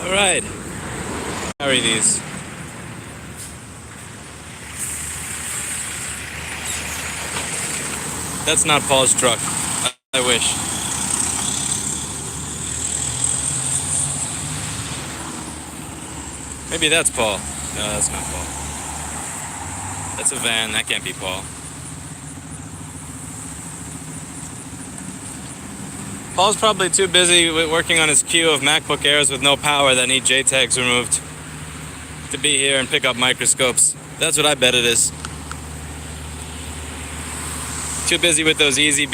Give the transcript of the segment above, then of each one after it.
Alright. Carry these. That's not Paul's truck. I wish. Maybe that's Paul. No, that's not Paul. That's a van. That can't be Paul. Paul's probably too busy working on his queue of MacBook Airs with no power that need JTAGs removed to be here and pick up microscopes. That's what I bet it is. Too busy with those easy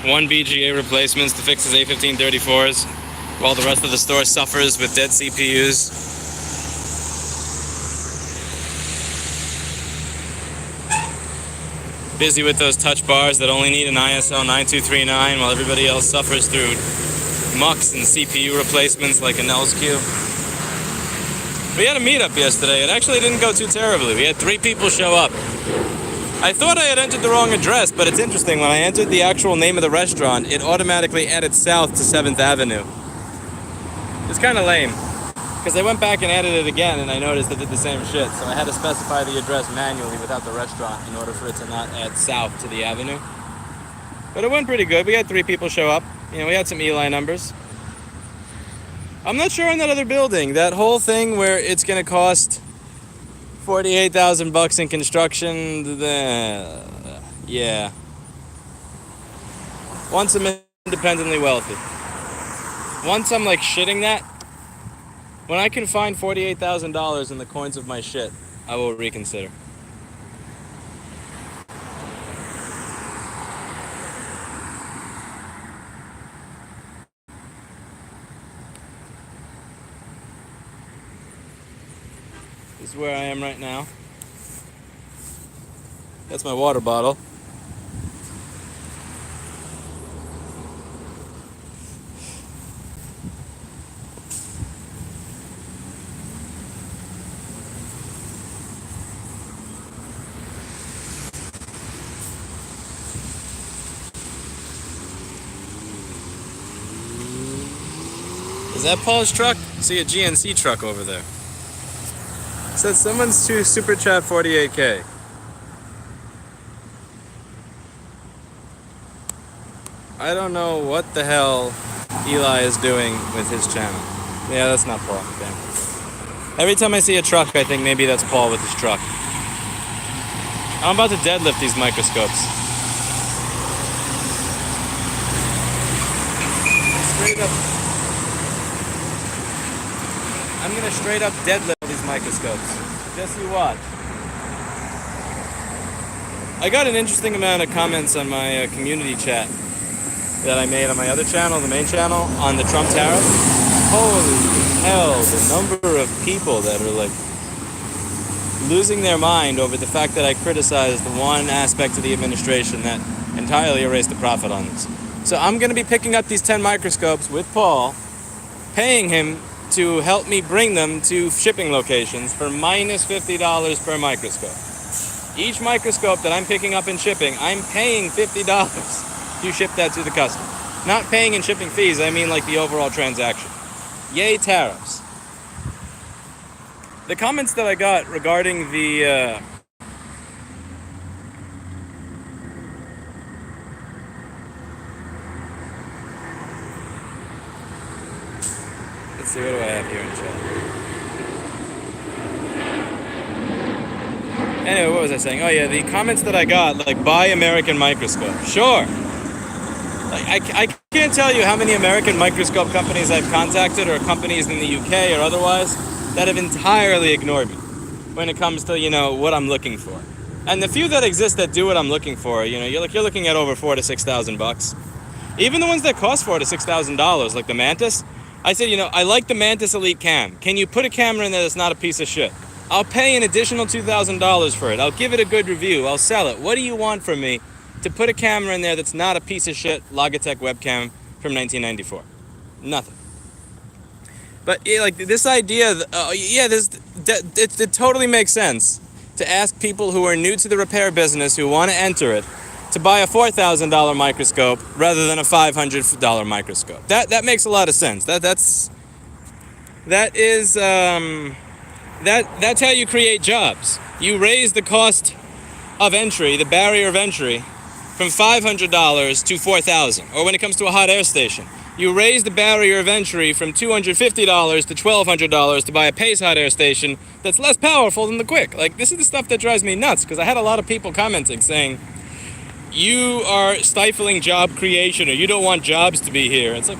one BGA replacements to fix his A1534s while the rest of the store suffers with dead CPUs. Busy with those touch bars that only need an ISO 9239 while everybody else suffers through mucks and CPU replacements like a Nell's Q. We had a meetup yesterday. It actually didn't go too terribly. We had 3 people show up. I thought I had entered the wrong address, but it's interesting. When I entered the actual name of the restaurant, it automatically added south to 7th Avenue. It's kind of lame. Because I went back and added it again, and I noticed it did the same shit. So I had to specify the address manually without the restaurant in order for it to not add south to the avenue. But it went pretty good. We had 3 people show up. You know, we had some Eli numbers. I'm not sure on that other building. That whole thing where it's going to cost $48,000 in construction. Yeah. Once I'm independently wealthy. Once I'm like shitting that. When I can find $48,000 in the coins of my shit, I will reconsider. This is where I am right now. That's my water bottle. Is that Paul's truck? I see a GNC truck over there. It says someone's to super chat 48K. I don't know what the hell Eli is doing with his channel. Yeah, that's not Paul. Okay. Every time I see a truck, I think maybe that's Paul with his truck. I'm about to deadlift these microscopes. Straight up. I'm gonna straight up deadlift these microscopes. Just you watch. I got an interesting amount of comments on my community chat that I made on my other channel, the main channel, on the Trump tariff. Holy hell, the number of people that are like losing their mind over the fact that I criticized the one aspect of the administration that entirely erased the profit on this. So I'm gonna be picking up these 10 microscopes with Paul, paying him to help me bring them to shipping locations for minus $50 per microscope. Each microscope that I'm picking up and shipping, I'm paying $50 to ship that to the customer. Not paying and shipping fees, I mean like the overall transaction. Yay, tariffs. The comments that I got regarding the let's see, what do I have here in chat? Anyway, what was I saying? Oh yeah, the comments that I got, like, buy American microscope. Sure. Like, I can't tell you how many American microscope companies I've contacted, or companies in the UK or otherwise, that have entirely ignored me when it comes to, you know, what I'm looking for. And the few that exist that do what I'm looking for, you know, you're looking at over $4,000 to $6,000. Even the ones that cost $4,000 to $6,000, like the Mantis, I said, you know, I like the Mantis Elite Cam. Can you put a camera in there that's not a piece of shit? I'll pay an additional $2,000 for it. I'll give it a good review. I'll sell it. What do you want from me to put a camera in there that's not a piece of shit Logitech webcam from 1994? Nothing. But yeah, like this idea, it totally makes sense to ask people who are new to the repair business, who want to enter it, to buy a $4,000 microscope rather than a $500 microscope. That makes a lot of sense. That's That is that's how you create jobs. You raise the cost of entry, the barrier of entry, from $500 to $4,000. Or when it comes to a hot air station, you raise the barrier of entry from $250 to $1,200 to buy a Pace hot air station that's less powerful than the Quick. Like, this is the stuff that drives me nuts, because I had a lot of people commenting saying, you are stifling job creation, or you don't want jobs to be here. It's like,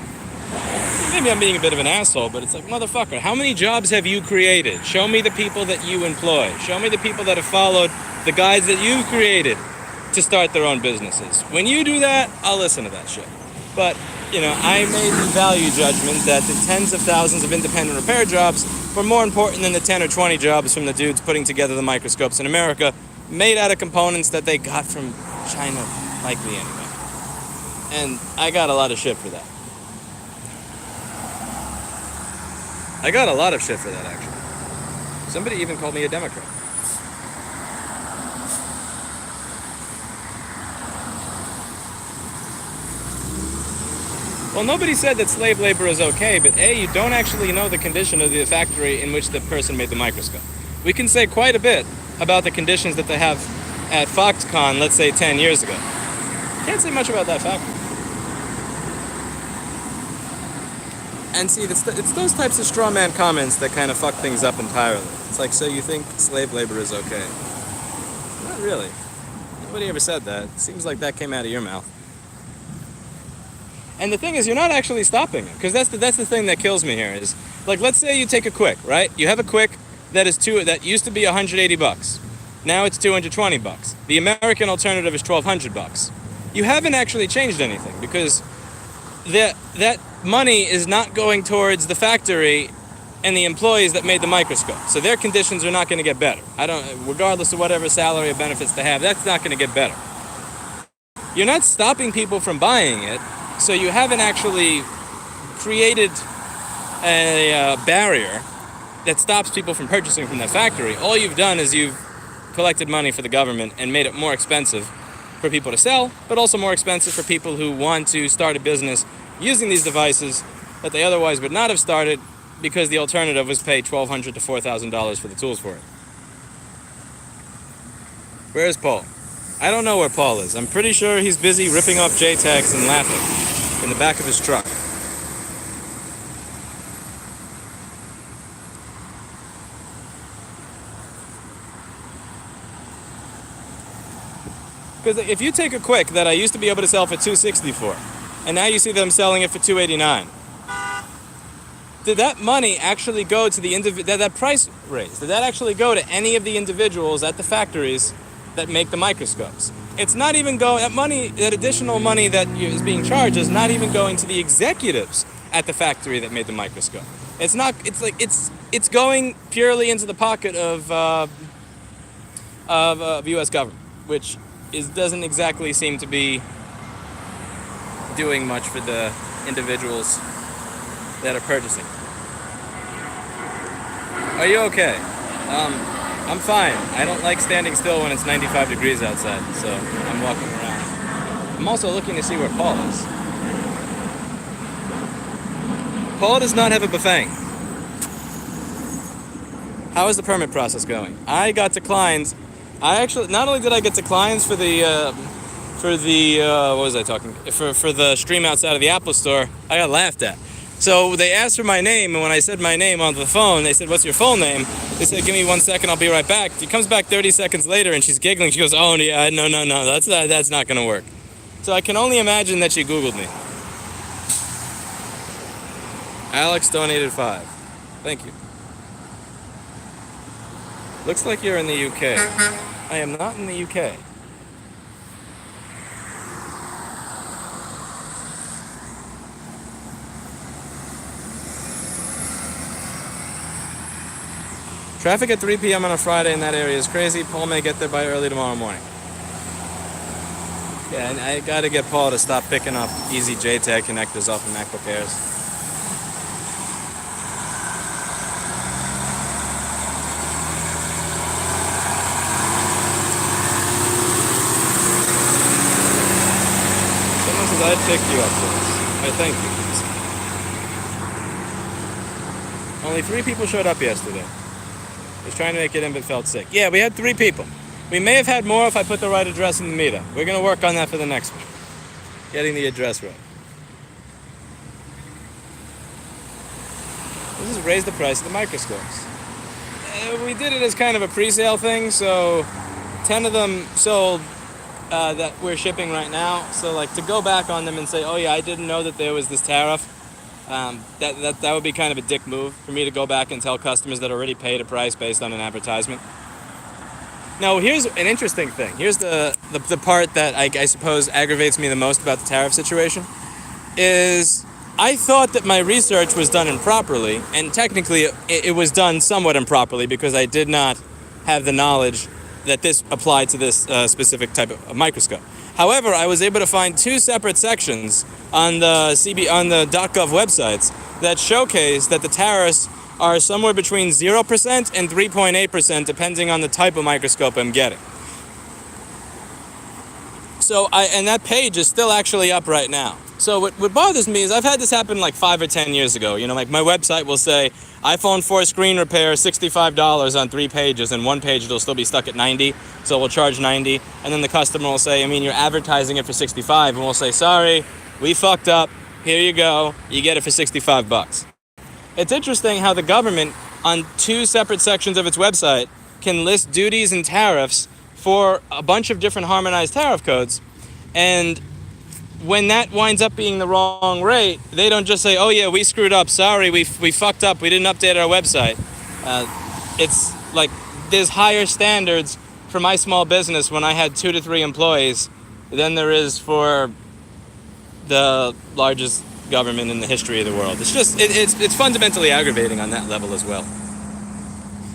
maybe I'm being a bit of an asshole, but it's like, motherfucker, how many jobs have you created? Show me the people that you employ. Show me the people that have followed the guides that you've created to start their own businesses. When you do that, I'll listen to that shit. But, you know, I made the value judgment that the tens of thousands of independent repair jobs were more important than the 10 or 20 jobs from the dudes putting together the microscopes in America, made out of components that they got from China, likely anyway. And I got a lot of shit for that. I got a lot of shit for that, actually. Somebody even called me a Democrat. Well, nobody said that slave labor is okay, but A, you don't actually know the condition of the factory in which the person made the microscope. We can say quite a bit about the conditions that they have at Foxconn, let's say 10 years ago. Can't say much about that factory. And see, it's those types of straw man comments that kind of fuck things up entirely. It's like, so you think slave labor is okay? Not really. Nobody ever said that. It seems like that came out of your mouth. And the thing is, you're not actually stopping it, because that's the thing that kills me here is, like, let's say you take a Quick, right? You have a Quick that used to be $180. Now it's $220. The American alternative is $1,200. You haven't actually changed anything, because that money is not going towards the factory and the employees that made the microscope. So their conditions are not going to get better. Regardless of whatever salary or benefits they have, that's not going to get better. You're not stopping people from buying it, so you haven't actually created a barrier that stops people from purchasing from that factory. All you've done is you've collected money for the government and made it more expensive for people to sell, but also more expensive for people who want to start a business using these devices that they otherwise would not have started, because the alternative was pay $1,200 to $4,000 for the tools for it. Where is Paul? I don't know where Paul is. I'm pretty sure he's busy ripping off JTAGs and laughing in the back of his truck. Because if you take a Quick that I used to be able to sell for $260 for, and now you see them selling it for $289, did that money actually go to the that price raise? Did that actually go to any of the individuals at the factories that make the microscopes? It's not even going. That additional money that is being charged is not even going to the executives at the factory that made the microscope. It's not. It's like it's going purely into the pocket of U.S. government, which doesn't exactly seem to be doing much for the individuals that are purchasing. Are you okay? I'm fine. I don't like standing still when it's 95 degrees outside, so I'm walking around. I'm also looking to see where Paul is. Paul does not have a buffet. How is the permit process going? I got declines. Not only did I get declines for the stream outside of the Apple Store, I got laughed at. So they asked for my name, and when I said my name on the phone, they said, "What's your full name?" They said, "Give me 1 second, I'll be right back." She comes back 30 seconds later, and she's giggling. She goes, "Oh, yeah, no, that's not going to work." So I can only imagine that she Googled me. Alex donated $5. Thank you. Looks like you're in the UK. I am not in the UK. Traffic at 3 p.m. on a Friday in that area is crazy. Paul may get there by early tomorrow morning. Yeah, and I gotta get Paul to stop picking up easy JTAG connectors off of MacBook Airs. Someone says I'd pick you up for this. I thank you. Only 3 people showed up yesterday. Was trying to make it in but felt sick. Yeah, we had 3 people. We may have had more if I put the right address in the meter. We're going to work on that for the next one. Getting the address right. This is raise the price of the microscopes. We did it as kind of a pre-sale thing, so 10 of them sold that we're shipping right now. So like to go back on them and say, oh yeah, I didn't know that there was this tariff. That would be kind of a dick move for me to go back and tell customers that already paid a price based on an advertisement. Now, here's an interesting thing. Here's the part that I suppose aggravates me the most about the tariff situation is I thought that my research was done improperly, and technically it was done somewhat improperly because I did not have the knowledge that this applied to this specific type of microscope. However, I was able to find 2 separate sections on the .gov websites that showcase that the tariffs are somewhere between 0% and 3.8% depending on the type of microscope I'm getting. So and that page is still actually up right now. So what bothers me is I've had this happen like 5 or 10 years ago. You know, like my website will say iPhone 4 screen repair $65 on 3 pages, and 1 page it'll still be stuck at 90, so we'll charge 90, and then the customer will say, I mean, you're advertising it for 65, and we'll say, sorry, we fucked up, here you go, you get it for 65 bucks. It's interesting how the government, on 2 separate sections of its website, can list duties and tariffs for a bunch of different harmonized tariff codes, and when that winds up being the wrong rate, they don't just say, oh yeah, we screwed up, sorry, we fucked up, we didn't update our website. It's like there's higher standards for my small business when I had 2 to 3 employees than there is for the largest government in the history of the world. It's just, it's fundamentally aggravating on that level as well.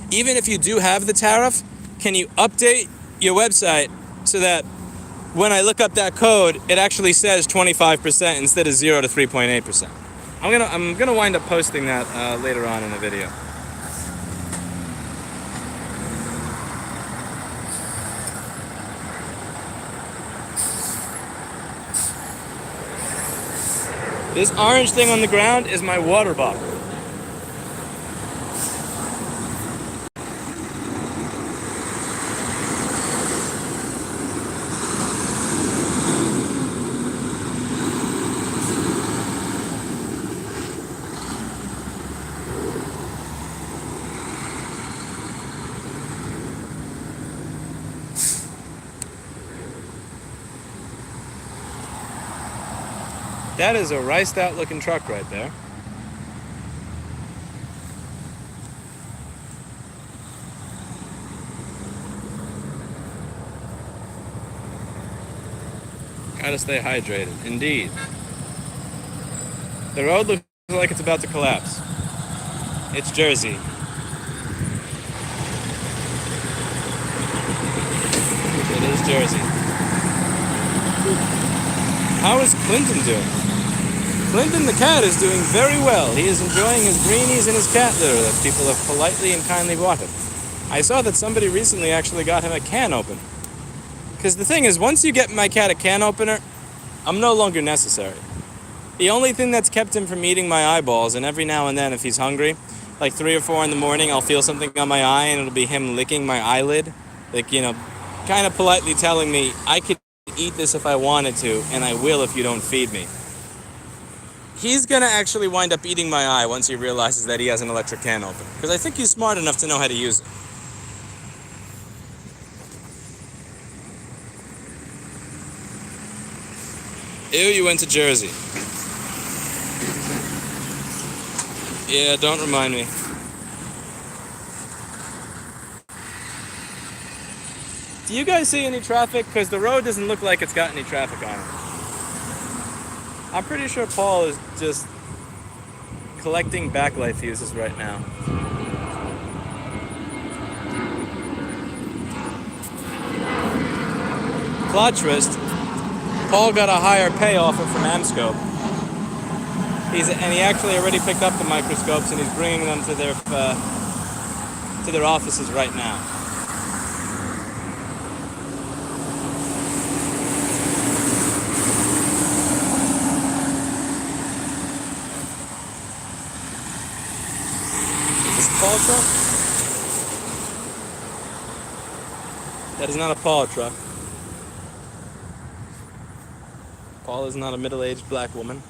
Even if you do have the tariff, can you update your website so that when I look up that code, it actually says 25% instead of 0 to 3.8%. I'm gonna wind up posting that later on in the video. This orange thing on the ground is my water bottle. That is a riced out looking truck right there. Gotta stay hydrated, indeed. The road looks like it's about to collapse. It's Jersey. It is Jersey. How is Clinton doing? Clinton the cat is doing very well. He is enjoying his greenies and his cat litter that people have politely and kindly bought him. I saw that somebody recently actually got him a can opener. Because the thing is, once you get my cat a can opener, I'm no longer necessary. The only thing that's kept him from eating my eyeballs, and every now and then if he's hungry, like 3 or 4 in the morning, I'll feel something on my eye and it'll be him licking my eyelid. Like, you know, kind of politely telling me, I could eat this if I wanted to, and I will if you don't feed me. He's gonna actually wind up eating my eye once he realizes that he has an electric can opener. Because I think he's smart enough to know how to use it. Ew, you went to Jersey. Yeah, don't remind me. Do you guys see any traffic? Because the road doesn't look like it's got any traffic on it. I'm pretty sure Paul is just collecting backlight fuses right now. Plot twist. Paul got a higher pay offer from Amscope. And he actually already picked up the microscopes and he's bringing them to their offices right now. Paul truck? That is not a Paul truck. Paul is not a middle-aged black woman.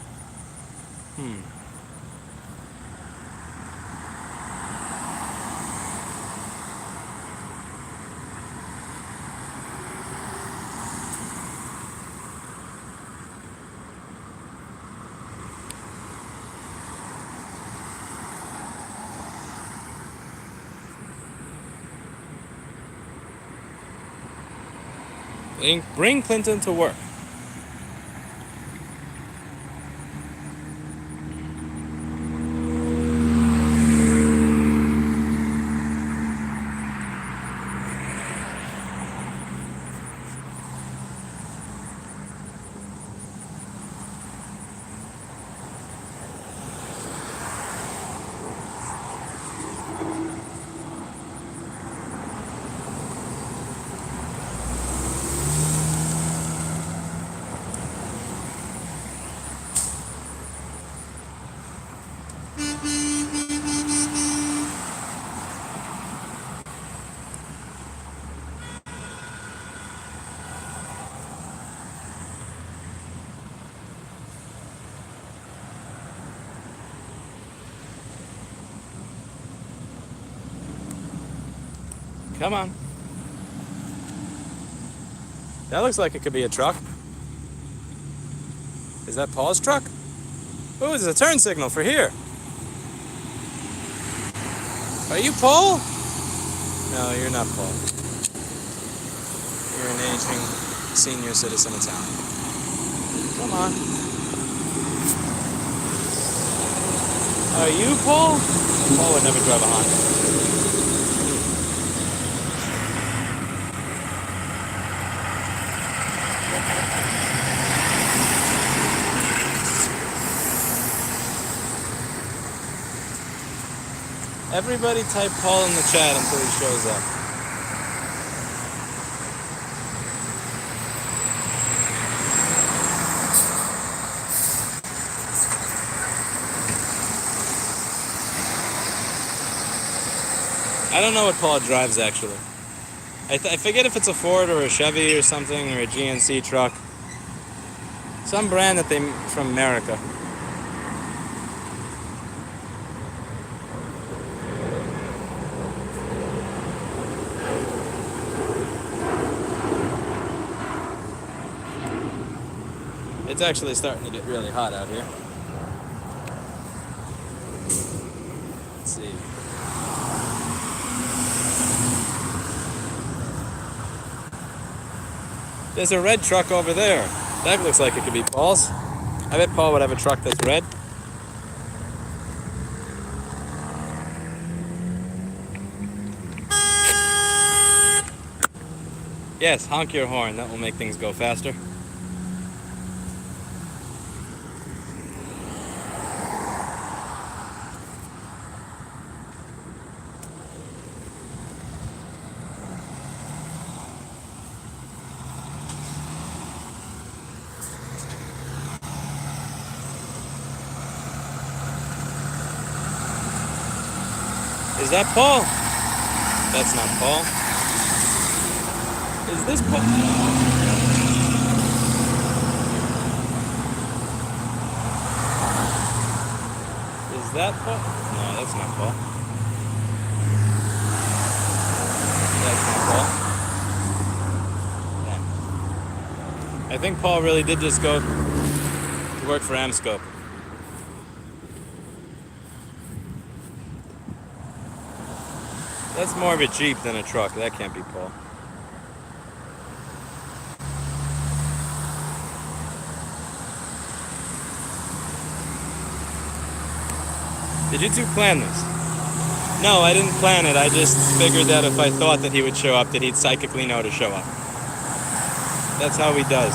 Bring Clinton to work. Come on. That looks like it could be a truck. Is that Paul's truck? Oh, there's a turn signal for here. Are you Paul? No, you're not Paul. You're an aging senior citizen Italian. Come on. Are you Paul? Paul would never drive a Honda. Everybody type Paul in the chat until he shows up. I don't know what Paul drives actually. I forget if it's a Ford or a Chevy or something, or a GNC truck. Some brand that from America. It's actually starting to get really hot out here. Let's see. There's a red truck over there. That looks like it could be Paul's. I bet Paul would have a truck that's red. Yes, honk your horn. That will make things go faster. Is that Paul? That's not Paul. Is this Paul? Is that Paul? No, that's not Paul. That's not Paul. Yeah. I think Paul really did just go to work for Amscope. That's more of a Jeep than a truck. That can't be Paul. Did you two plan this? No, I didn't plan it. I just figured that if I thought that he would show up, that he'd psychically know to show up. That's how he does.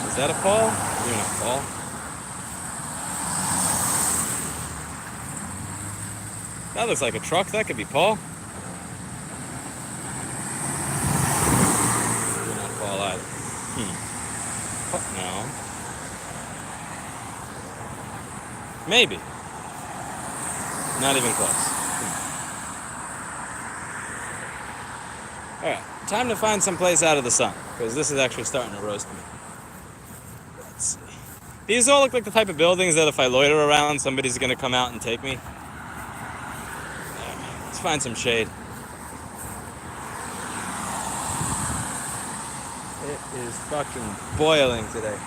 Is that a Paul? You're not Paul. That looks like a truck. That could be Paul. You're not Paul either. Maybe. Not even close. Alright, time to find some place out of the sun, because this is actually starting to roast me. Let's see. These all look like the type of buildings that if I loiter around, somebody's going to come out and take me. Let's find some shade. It is fucking boiling today.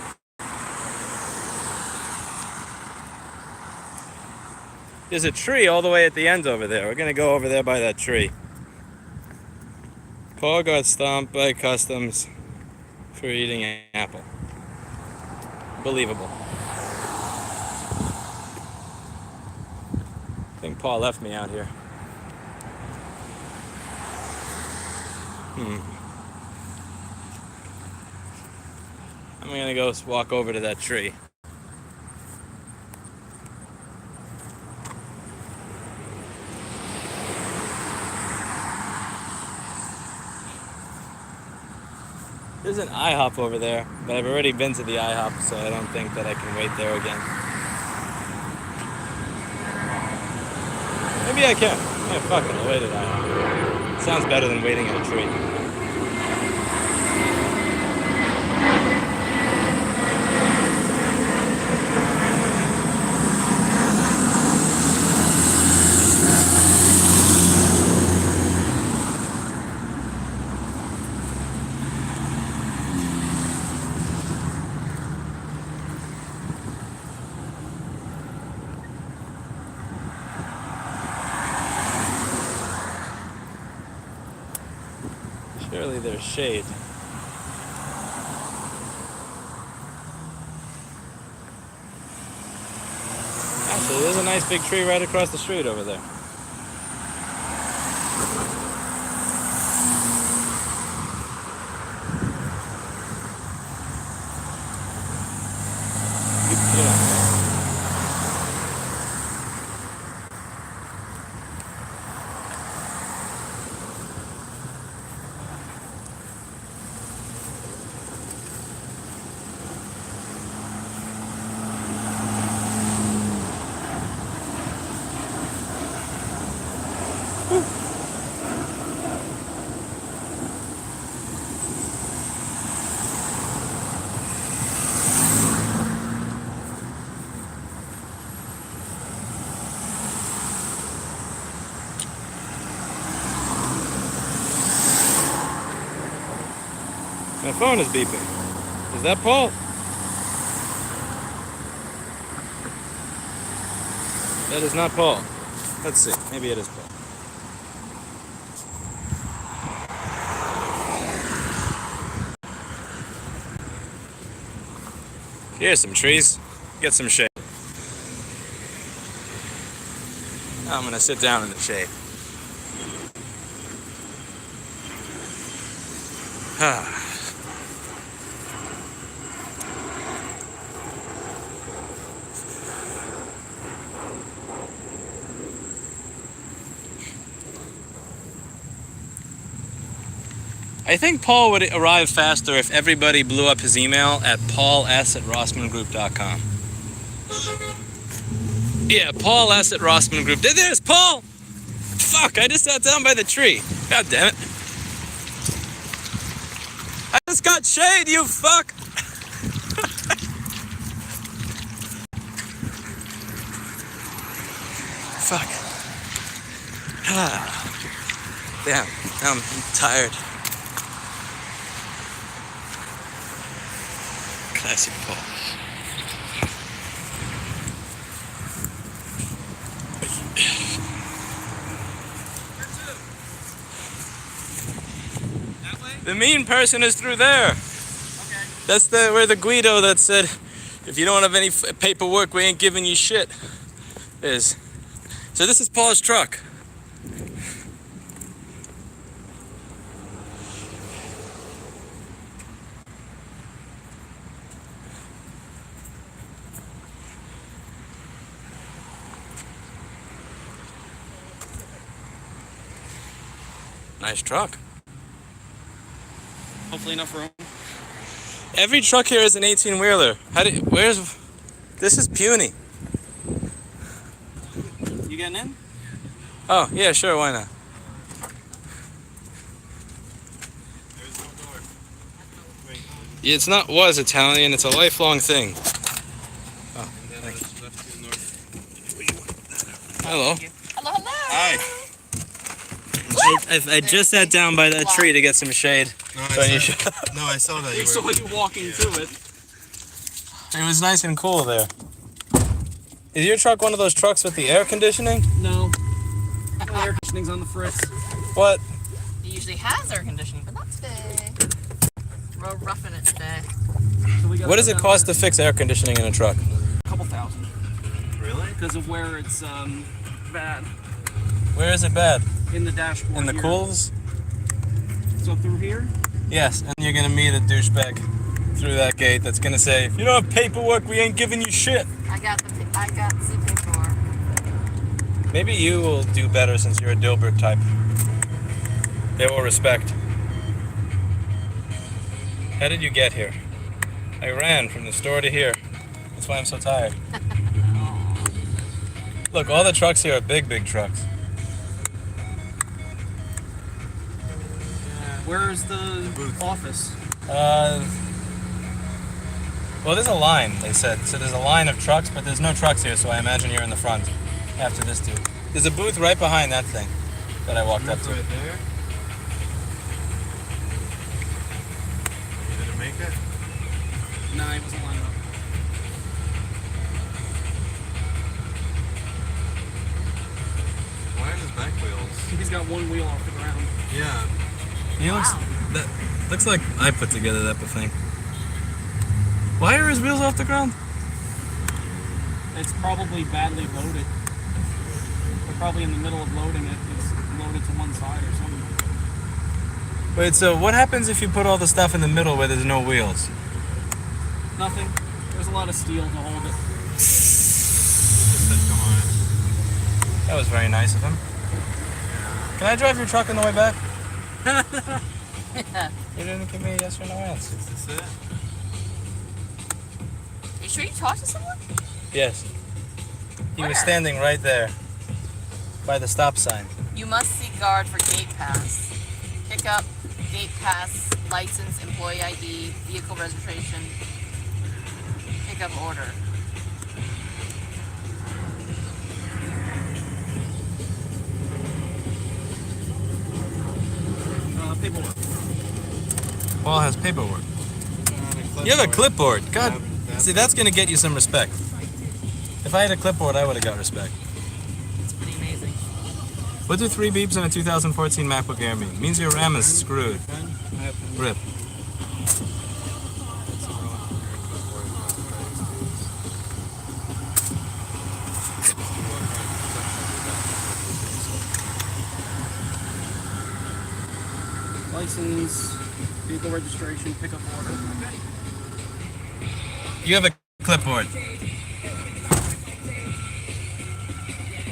There's a tree all the way at the end over there. We're going to go over there by that tree. Paul got stomped by customs for eating an apple. Believable. I think Paul left me out here. I'm gonna go walk over to that tree. There's an IHOP over there, but I've already been to the IHOP, so I don't think that I can wait there again. Maybe I can. Yeah, fuck it, I'll wait at IHOP. Sounds better than waiting at a tree. Surely there's shade. Actually, there's a nice big tree right across the street over there. My phone is beeping. Is that Paul? That is not Paul. Let's see. Maybe it is Paul. Here's some trees. Get some shade. Now I'm gonna sit down in the shade. I think Paul would arrive faster if everybody blew up his email at pauls@rossmangroup.com. Yeah, pauls@rossmangroup. There's Paul! Fuck, I just sat down by the tree. God damn it. I just got shade, you fuck! Fuck. Damn, I'm tired. Classic Paul. That way? The mean person is through there. Okay. That's where the Guido that said, if you don't have any paperwork, we ain't giving you shit, is. So this is Paul's truck. Nice truck. Hopefully enough room. Every truck here is an 18-wheeler. This is puny. getting in? Oh, yeah, sure, why not? There's no door. Wait. It's not was Italian, it's a lifelong thing. Oh, And then thanks. there's left to the north. Hello. Hello, hello. Hi. I just sat down by that tree to get some shade. No, So you should- I saw that. We saw you walking to it. It was nice and cool there. Is your truck one of those trucks with the air conditioning? No. No air conditioning's on the fritz. What? It usually has air conditioning, but not today. We're roughing it today. So we got What does it down cost by to fix air conditioning in a truck? a couple thousand. Really? Because of where it's bad. Where is it bad? In the dashboard. In the here. cools? So through here? Yes, and you're gonna meet a douchebag through that gate that's gonna say, if you don't have paperwork, we ain't giving you shit. I got the paperwork. Maybe you will do better since you're a Dilbert type. They will respect. How did you get here? I ran from the store to here. That's why I'm so tired. Look, all the trucks here are big, big trucks. Where's the office? Well, there's a line, they said. So there's a line of trucks, but there's no trucks here, so I imagine you're in the front after this dude. There's a booth right behind that thing that I walked up to. Right there. You didn't make it? Nah, it wasn't lined up. Why are his back wheels? He's got one wheel off the ground. Yeah. He looks, that looks like I put together that thing. Why are his wheels off the ground? It's probably badly loaded. We're probably in the middle of loading it. It's loaded to one side or something. Wait, so what happens if you put all the stuff in the middle where there's no wheels? Nothing. There's a lot of steel to hold it. Just said, come on. That was very nice of him. Can I drive your truck on the way back? You didn't give me a yes or no answer. Is this it? Are you sure you talked to someone? Yes. He was Where? standing right there by the stop sign. You must seek guard for gate pass. Pickup, gate pass, license, employee ID, vehicle registration, pickup order. Paperwork. Paul has paperwork. You have a clipboard. God, see, that's going to get you some respect. If I had a clipboard, I would have got respect. It's pretty amazing. What do 3 beeps in a 2014 MacBook Air mean? Means your RAM is screwed. Rip. License, vehicle registration, pickup order. Okay. You have a clipboard. We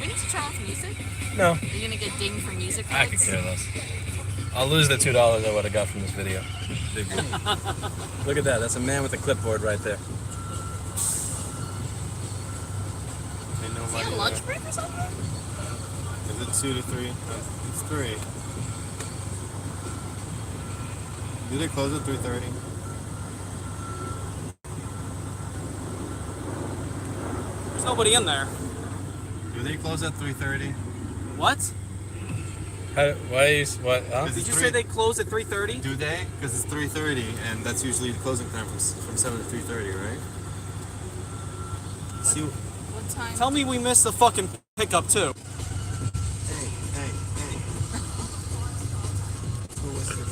need to turn off music? No. Are you gonna get dinged for music I could rights? care less. I'll lose the $2 I would have got from this video. Big deal. Look at that. That's a man with a clipboard right there. Ain't Is he nobody on lunch there. break or something? Is it 2 to 3? It's 3. Do they close at 3:30? There's nobody in there. Do they close at 3:30? What? Why is what? Huh? Did you say they close at 3:30? Do they? Because it's 3:30, and that's usually the closing time from 7 to 3:30, right? See, What time? Tell me we missed the fucking pickup too. hey. Who was it?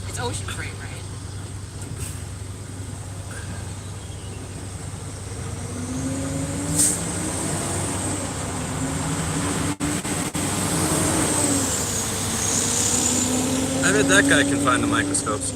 It's ocean freight, right? I bet that guy can find the microscopes.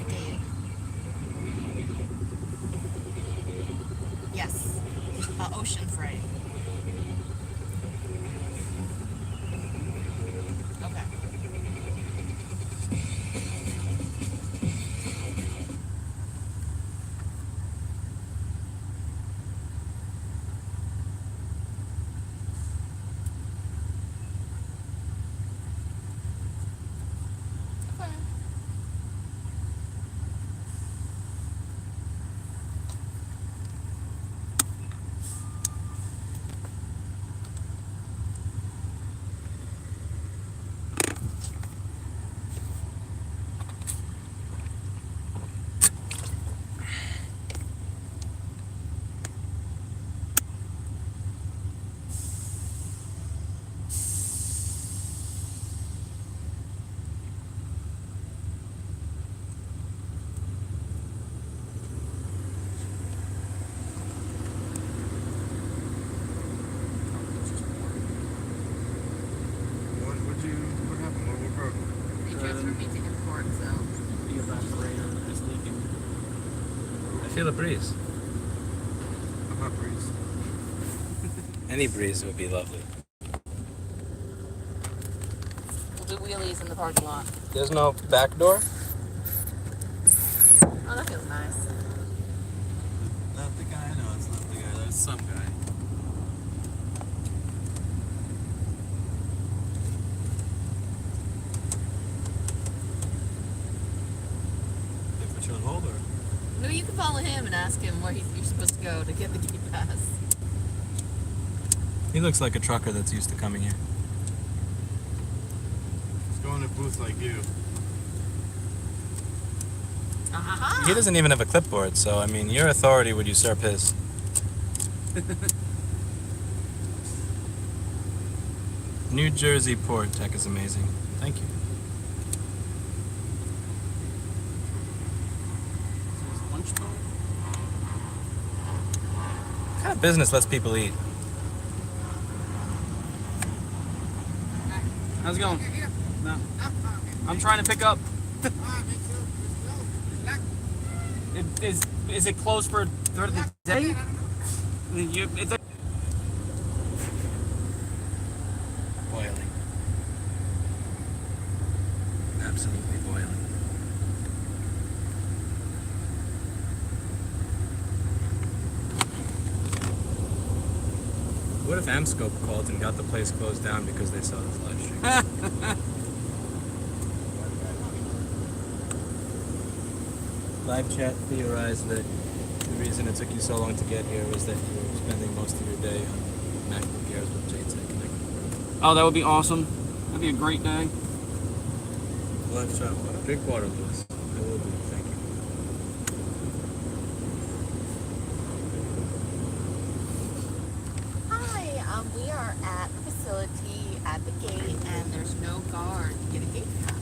gate. Yes. Ocean freight. Okay. Okay. What happened? What broke? They transferred me to import, so. The evaporator is leaking. I feel a breeze. I'm not breeze. Any breeze would be lovely. We'll do wheelies in the parking lot. There's no back door? Oh, that feels nice. Not the guy. No, it's not the guy. That's some guy. They put you on hold or? Maybe you can follow him and ask him where you're supposed to go to get the gate pass. He looks like a trucker that's used to coming here. He's going to booth like you. Aha! He doesn't even have a clipboard, so I mean, your authority would usurp his. New Jersey port tech is amazing. Thank you. So it's lunchtime. What kind of business lets people eat? How's it going? No. I'm trying to pick up. Is it closed for the day? It's Boiling. Absolutely boiling. What if Amscope called and got the place closed down because they saw this live stream? Live chat theorized that the reason it took you so long to get here was that you were spending most of your day on MacBook Airs with JTech connected. Oh, that would be awesome. That'd be a great day. Live chat. Drink water, Lewis. I will do. Thank you. Hi, we are at the facility at the gate, and there's no guard to get a gate pass.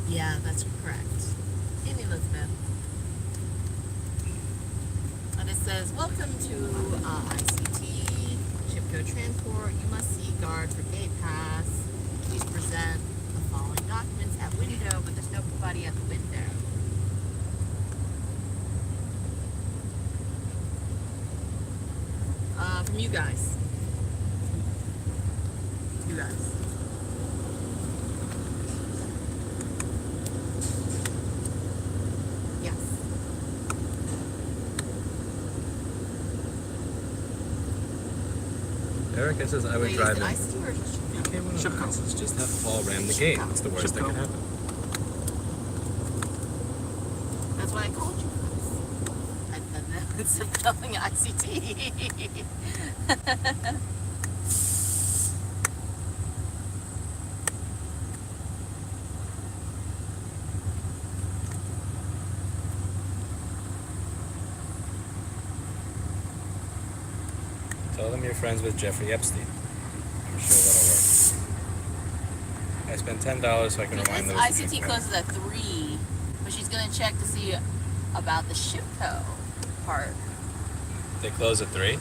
Yeah, that's correct. Amy Elizabeth. And it says, welcome to ICT, Shipco Transport. You must see guard for gate pass. Please present the following documents at window, but there's nobody at the window. From you guys. You guys. Yes. Erica says I would Wait, drive is it in. ICT or just Okay, well, Shipco. let's just have Paul ram the gate. It's the worst that Shipco. can happen. That's why I called you. It's nothing ICT. Tell them you're friends with Jeffrey Epstein. I'm sure that'll work. I spent $10 so I can remind those. ICT closes at 3, but she's gonna check to see about the Shipco part. They close at 3.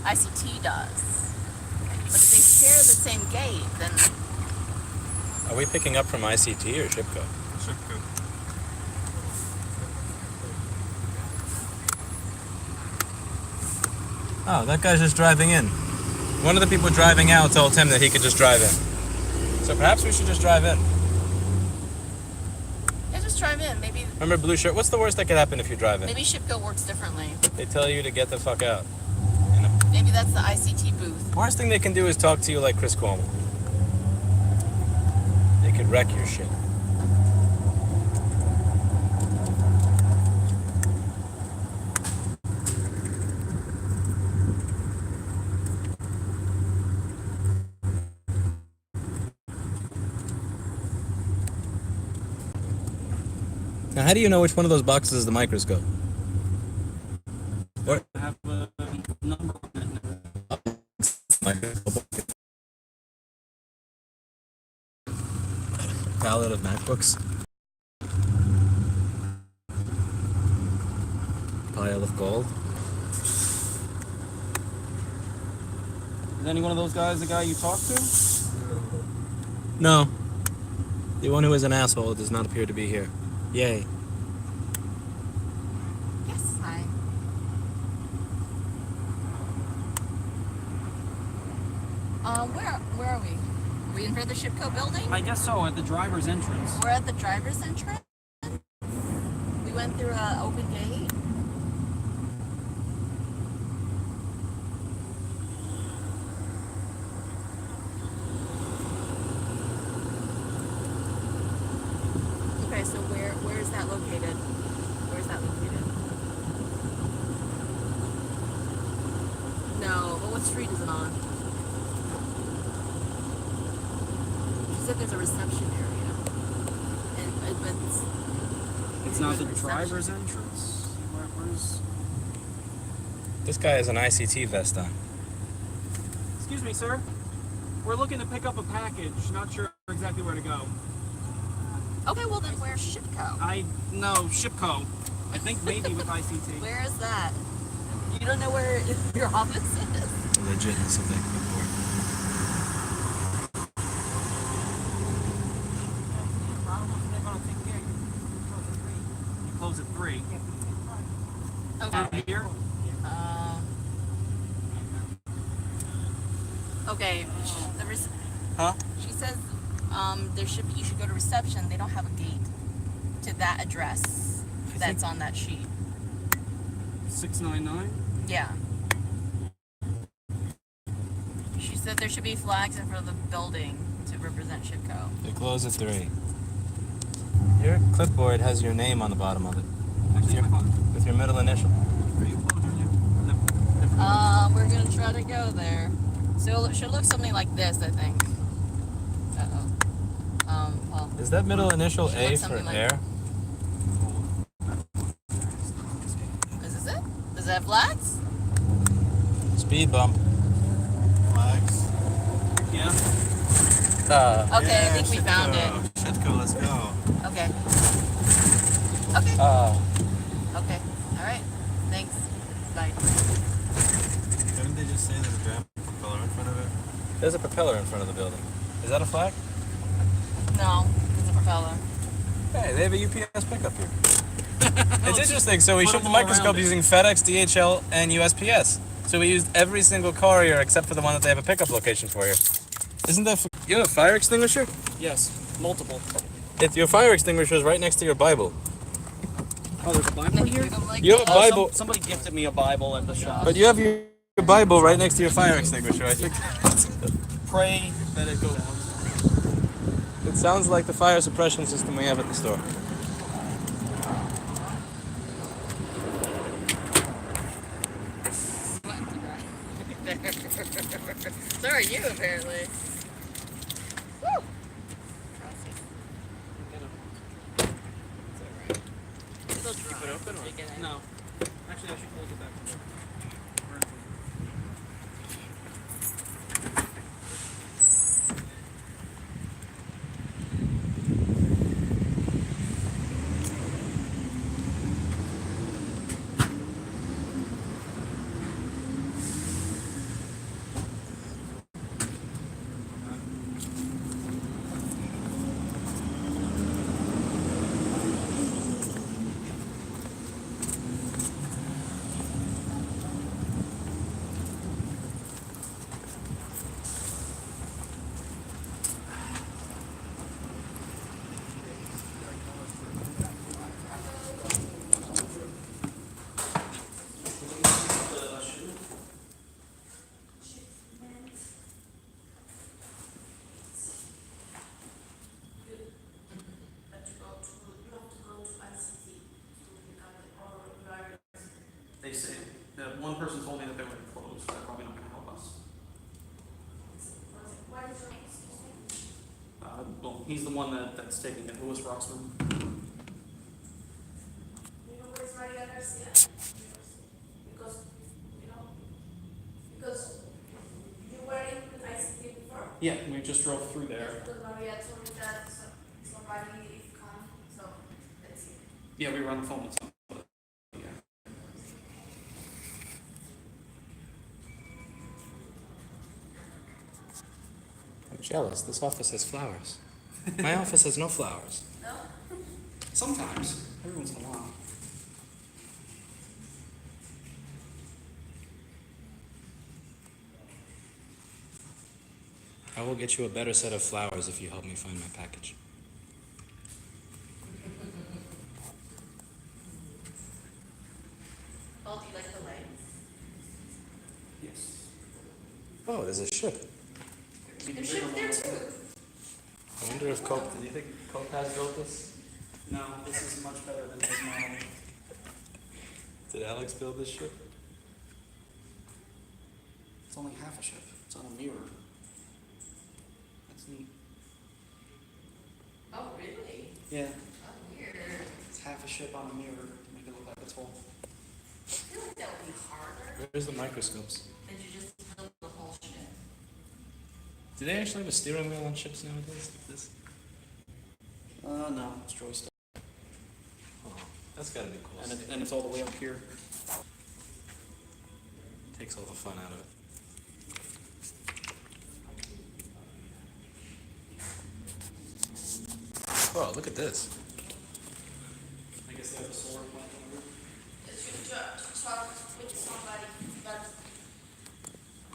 ICT does. But if they share the same gate, then Are we picking up from ICT or Shipco? Shipco. Oh, that guy's just driving in. One of the people driving out told him that he could just drive in. So perhaps we should just drive in. yeah, just drive in. Maybe Remember blue shirt? What's the worst that could happen if you drive in? maybe Shipco works differently. They tell you to get the fuck out. Maybe that's the ICT booth. Worst thing they can do is talk to you like Chris Cuomo. They could wreck your shit. Now, how do you know which one of those boxes is the microscope? What? I have a number on it. Palette of MacBooks. Pile of gold. Is any one of those guys the guy you talked to? No. The one who is an asshole does not appear to be here. Yay. Yes, hi. Where are we? Are we in front of the Shipco building? I guess so, at the driver's entrance. We're at the driver's entrance. We went through an open gate. Okay, so where is that located? Where is that located? No, but what street is it on? She said there's a reception area. And but It's not the reception. driver's entrance. Where's... This guy has an ICT vest on. Excuse me, sir. We're looking to pick up a package. Not sure exactly where to go. Okay, well then where's Shipco? No, Shipco. I think maybe with ICT. Where is that? You don't know where your office is? The legitness of that clipboard. You close at 3. Okay. Here? Okay. Huh? She says you should go to reception. They don't have a gate to that address that's on that sheet. 699? Yeah. She said there should be flags in front of the building to represent Shipco. They close at 3. Your clipboard has your name on the bottom of it. Actually, my phone. With your middle initial. Are you closing it? We're gonna try to go there. So it should look something like this, I think. Uh-oh. Paul. Is that middle initial Should A look for something like- air? Is this it? Does it have flags? Speed bump. Flags. Yeah. Okay, I think we found it. Shitco, let's go. Okay. Okay. Okay. Alright. Thanks. Bye. Didn't they just say there's a draft propeller in front of it? There's a propeller in front of the building. Is that a flag? No, it's a propeller. Hey, they have a UPS pickup here. It's interesting. So we Put shipped the them all microscope around it. using FedEx, DHL, and USPS. So we used every single courier except for the one that they have a pickup location for here. Isn't that... You have a fire extinguisher? Yes, multiple. Your fire extinguisher is right next to your Bible. Oh, there's a Bible here? You have a Bible, Somebody gifted me a Bible at the shop. but you have your Bible right next to your fire extinguisher. I think Pray that it goes out. it sounds like the fire suppression system we have at the store. So are you, apparently. Woo! It'll dry. Keep it open or? Take it in. No. Actually, I should close it back. person told me that they were closed. They're probably not going to help us. What is your name? Excuse me. Well, he's the one that's taking it, Louis Roxman. You know where's Maria Garcia? Because, you know, because you were in ICT before. Yeah, we just drove through there. Because Maria told me that somebody come, so let's see. Yeah, we were on the phone with somebody. Yeah. I'm jealous. This office has flowers. My office has no flowers. No? Sometimes, every once in a while. I will get you a better set of flowers if you help me find my package. Paul, do you like the lights? Yes. Oh, there's a ship. There's ship there too. I wonder if Coke. Do you think Coke has built this? No, this is much better than his model. Did Alex build this ship? It's only half a ship. It's on a mirror. That's neat. Oh, really? Yeah, Oh, weird. it's half a ship on a mirror to make it look like it's full. I feel like that would be harder Where's the microscopes? than to just build the whole ship. Do they actually have a steering wheel on ships nowadays? Like this? No, it's joystick. Oh, that's gotta be cool. And it's all the way up here. Takes all the fun out of it. Oh, look at this. I guess they have a solar plant over To talk with somebody, but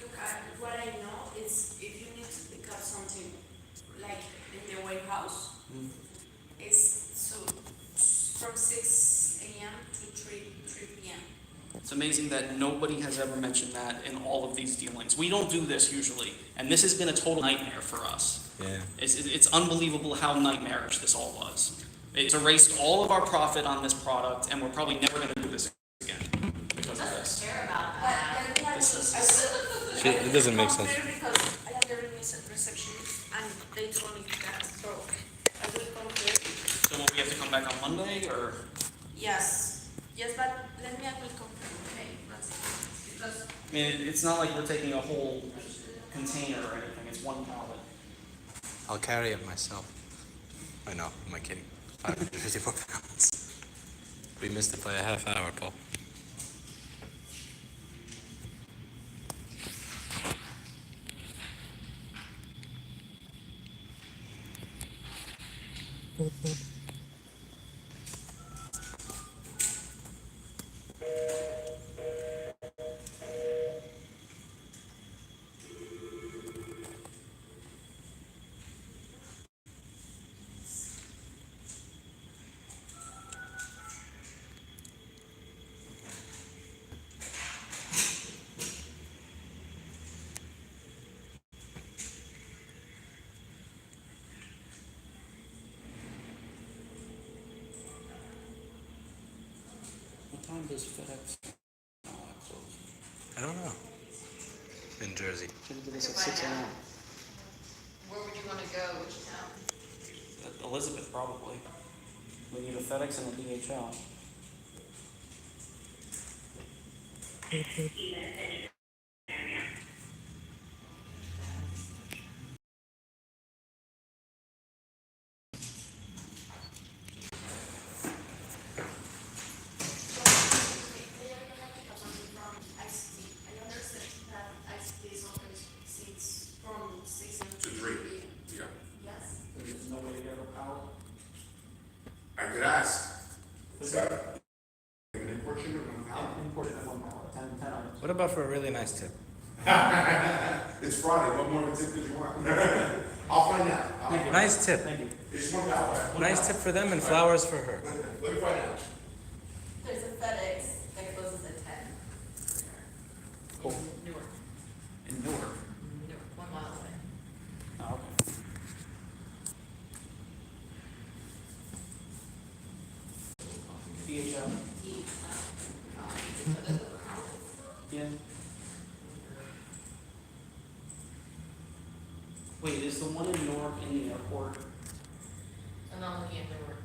look, what I know is if you need to pick up something like in the warehouse, it's from 6 a.m. to 3 p.m. It's amazing that nobody has ever mentioned that in all of these dealings. We don't do this usually, and this has been a total nightmare for us. Yeah. It's unbelievable how nightmarish this all was. It's erased all of our profit on this product, and we're probably never going to do this again because of this. Care about But that. then we have to, Shit, it doesn't make sense. Because I have the receptionist and they told me that, so I will compare. So will we have to come back on Monday, or? Yes, but let me, I will compare, okay? Because I mean, it's not like we're taking a whole container or anything. It's one pallet. I'll carry it myself. I know, am I kidding? 554 pounds. We missed it by a half hour, Paul. What time does FedEx close? I don't know. In Jersey. Should have did this at 6 a.m. Where would you want to go? Which town? Elizabeth, probably. We need a FedEx and a DHL. There's no way to get a pallet. I could ask. Is Got that an import shipment on the pallet? imported at one pallet? 10 items. What about for a really nice tip? It's Friday, what more of a tip did you want? I'll find out. Nice tip. Thank you. It's one pallet. Nice tip for them and flowers for her. Let me find out. There's a FedEx that closes at 10. Cool. Newark. In Newark. Newark, 1 mile away. Oh, okay. DHL. Yeah. Wait, is the one in Newark in the airport? And I'm looking at the word.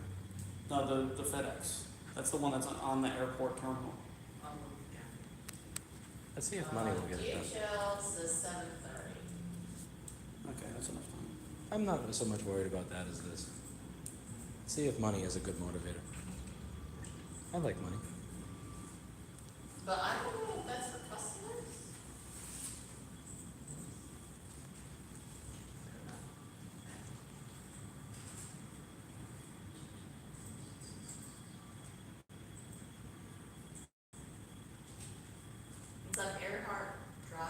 No, the FedEx. That's the one that's on the airport terminal. Let's see if money will get it done. DHL says 7:30. Okay, that's enough time. I'm not so much worried about that as this. See if money is a good motivator. I like money. But I don't know if that's for customers. It's on Earhart Drive.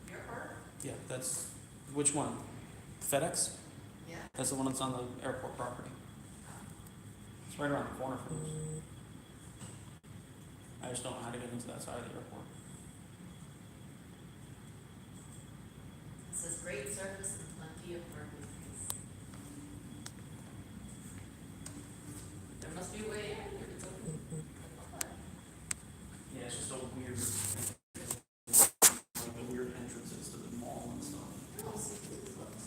Earhart? Yeah, that's, which one? FedEx? Yeah. That's the one that's on the airport property. It's right around the corner from us. I just don't know how to get into that side of the airport. It says great service and plenty of parking space. There must be a way in here. It's open. Yeah, it's just a weird, like the weird entrances to the mall and stuff. Oh, see, this looks.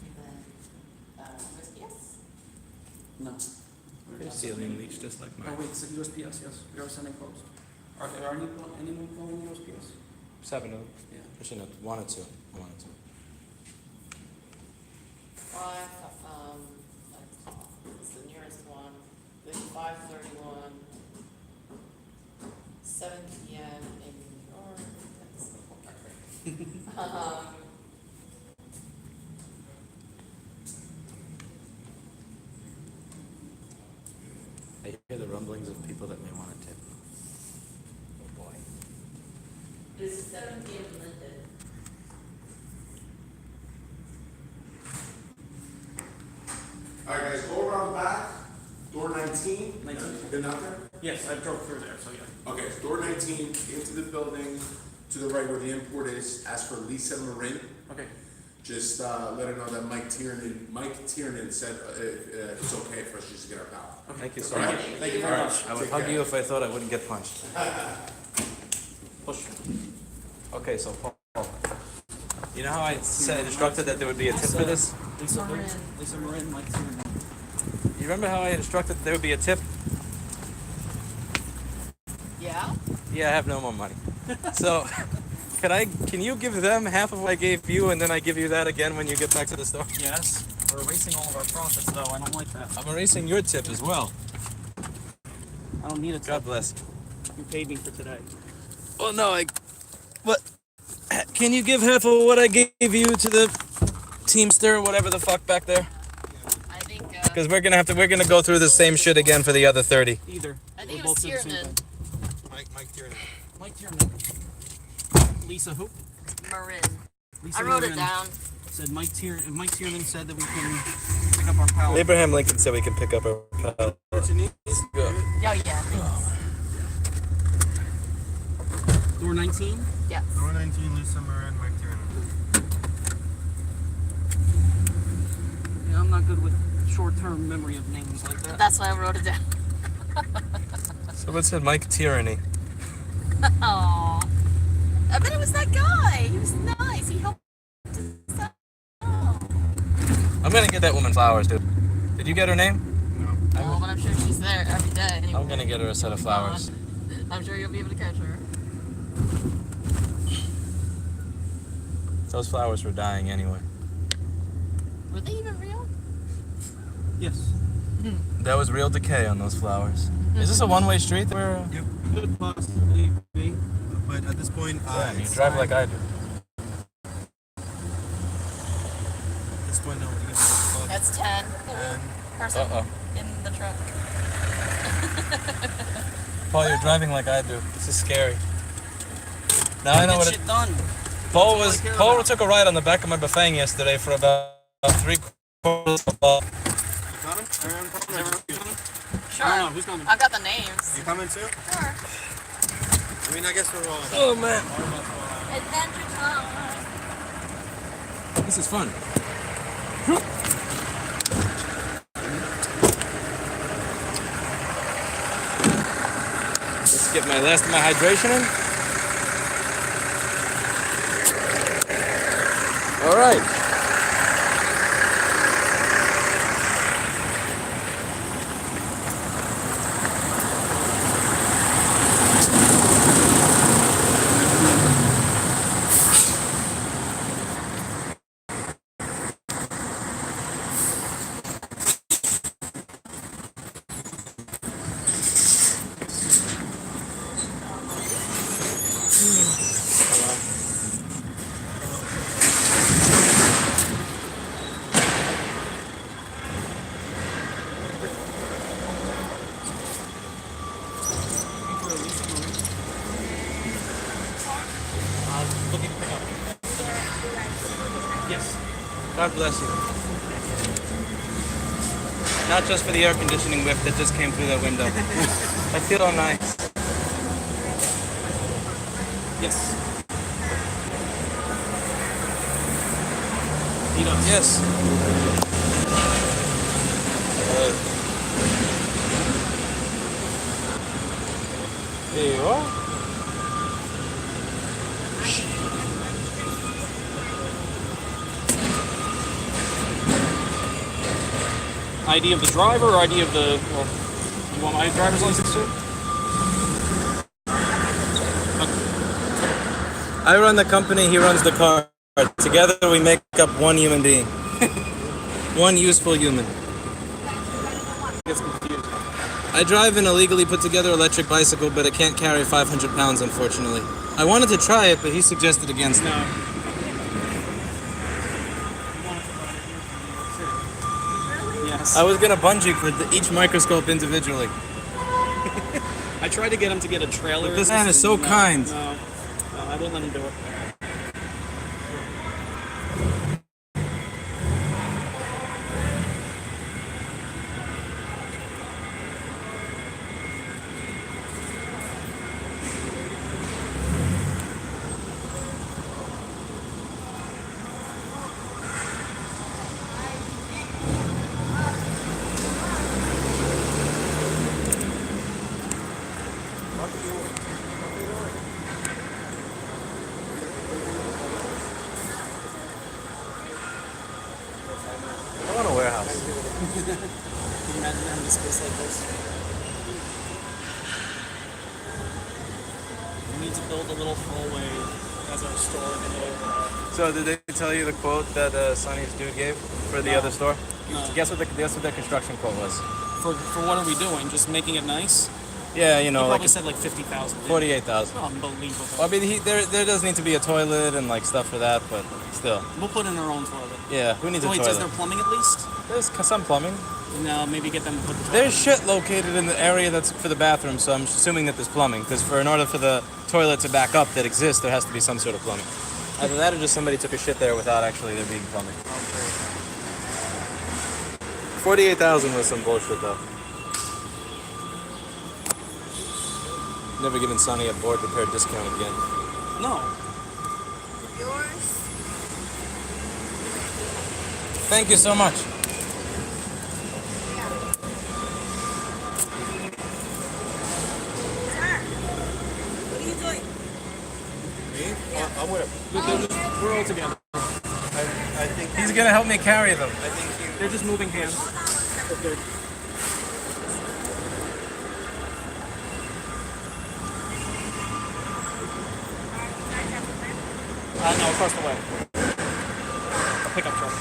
And then, USPS? No. Ceiling leach just like Oh, mine. wait, it's a USPS, yes. We are sending post. Are there any going USPS? 7 of them. Yeah. Actually, no, 1 or 2. 1 or 2. Five, it's the nearest one, then 5:31, 7 PM in New York, that's the whole country. I hear the rumblings of people that may want to tip. Oh boy. This is 7 PM in Linden. All right, guys, go around back, door 19. 19. Been out there? Yes, I drove through there, so yeah. Okay, door 19, into the building, to the right where the import is, ask for Lisa Marin. Okay. Just let her know that Mike Tiernan said it's okay for us just to get our power. Thank you so All much. right. Thank you very much. I would Take hug care. you if I thought I wouldn't get punched. Push. Okay, so Paul, you know how I said instructed that there would be a tip for this? Lisa Marin. Lisa Marin, Mike Tiernan. You remember how I instructed that there would be a tip? Yeah? Yeah, I have no more money. So, can you give them half of what I gave you, and then I give you that again when you get back to the store? Yes, we're erasing all of our profits though, I don't like that. I'm erasing your tip as well. I don't need a God tip. bless. You paid me for today. Well, no, but can you give half of what I gave you to the Teamster or whatever the fuck back there? I think, Because we're gonna go through the same shit again for the other 30. Either. I think We it was both did the same Tiernan. thing. Mike Tiernan. Mike Tiernan. Lisa who? Marin. Lisa I wrote it Marin down. Said Mike Tiernan said that we can pick up our power. Abraham Lincoln said we can pick up our pal. What you need? Oh, yeah, thanks. Door 19? Yes. Door 19, Lisa Marin, Mike Tiernan. Yeah, I'm not good with short-term memory of names like that. That's why I wrote it down. So what said Mike Tyranny? Aw. I bet it was that guy. He was nice. He helped us out. I'm gonna get that woman flowers, dude. Did you get her name? Oh, but I'm sure she's there every day. Anyway. I'm gonna get her a set of flowers. I'm sure you'll be able to catch her. Those flowers were dying anyway. Were they even real? Yes. That was real decay on those flowers. Is this a one-way street? Where? Yep. Could possibly be. But at this point, Damn, you it's drive like I do. at this point now we're gonna go That's 10. and Person Uh-oh. in the truck. Paul, you're driving like I do. This is scary. Now I know Get what it. shit done. Paul That's all I care Paul about. took a ride on the back of my Bafang yesterday for about 3/4 of a ball. you coming? Aaron, coming? Sure. I don't know, who's coming? I've got the names. You coming too? Sure. I mean, I guess we're rolling. Oh man, Adventure time. this is fun. get my last of my hydration in. All right. Looking to pick up. Yes. God bless you. Not just for the air conditioning whiff that just came through that window. I feel all nice. Yes. He does. Yes. There you are. ID of the driver or ID of the... Well, you want my driver's license too? I run the company, he runs the car. Together we make up one human being. One useful human. Gets confused. I drive an illegally put together electric bicycle, but it can't carry 500 pounds, unfortunately. I wanted to try it, but he suggested against it. No. Yes. I was gonna bungee for each microscope individually. I tried to get him to get a trailer. But this man is so No, kind. No, I wouldn't let him do it. I want a warehouse. Can you imagine having a space like this? We need to build a little hallway as our store in the middle. So did they tell you the quote that Sonny's dude gave for the No. other store? No. Guess what the construction quote was? For what are we doing? Just making it nice? Yeah, you He know, probably like said like 50,000. 48,000. Unbelievable. Well, I mean, there does need to be a toilet and like stuff for that, but still. We'll put in our own toilet. Yeah, who needs So a wait, toilet? is there plumbing at least? There's some plumbing. No, maybe get them to put the toilet. There's shit located in the area that's for the bathroom, so I'm assuming that there's plumbing. Because in order for the toilet to back up that exists, there has to be some sort of plumbing. Either that or just somebody took a shit there without actually there being plumbing. 48,000 was some bullshit though. Never given Sonny a board repair discount again. No. Yours? Thank you so much. What are you doing? Me? I'm with him. We're all together. I think He's gonna help me carry them. I think They're just moving hands. Okay. No, across the way. A pickup truck.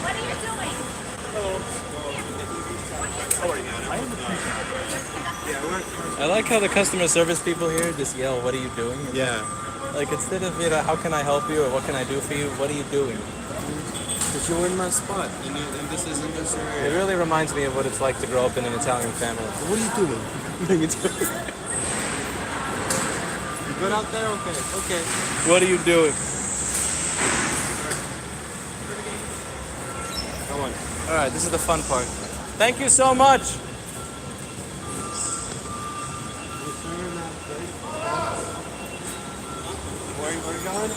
What are you doing? I like how the customer service people here just yell, "What are you doing?" yeah. Like instead of how can I help you or what can I do for you, what are you doing? Because you're in my spot, and this isn't this It area. really reminds me of what it's like to grow up in an Italian family. What are you doing? What are you doing? You good out there? Okay. Okay. What are you doing? Come on. All right, this is the fun part. Thank you so much. Where are you going?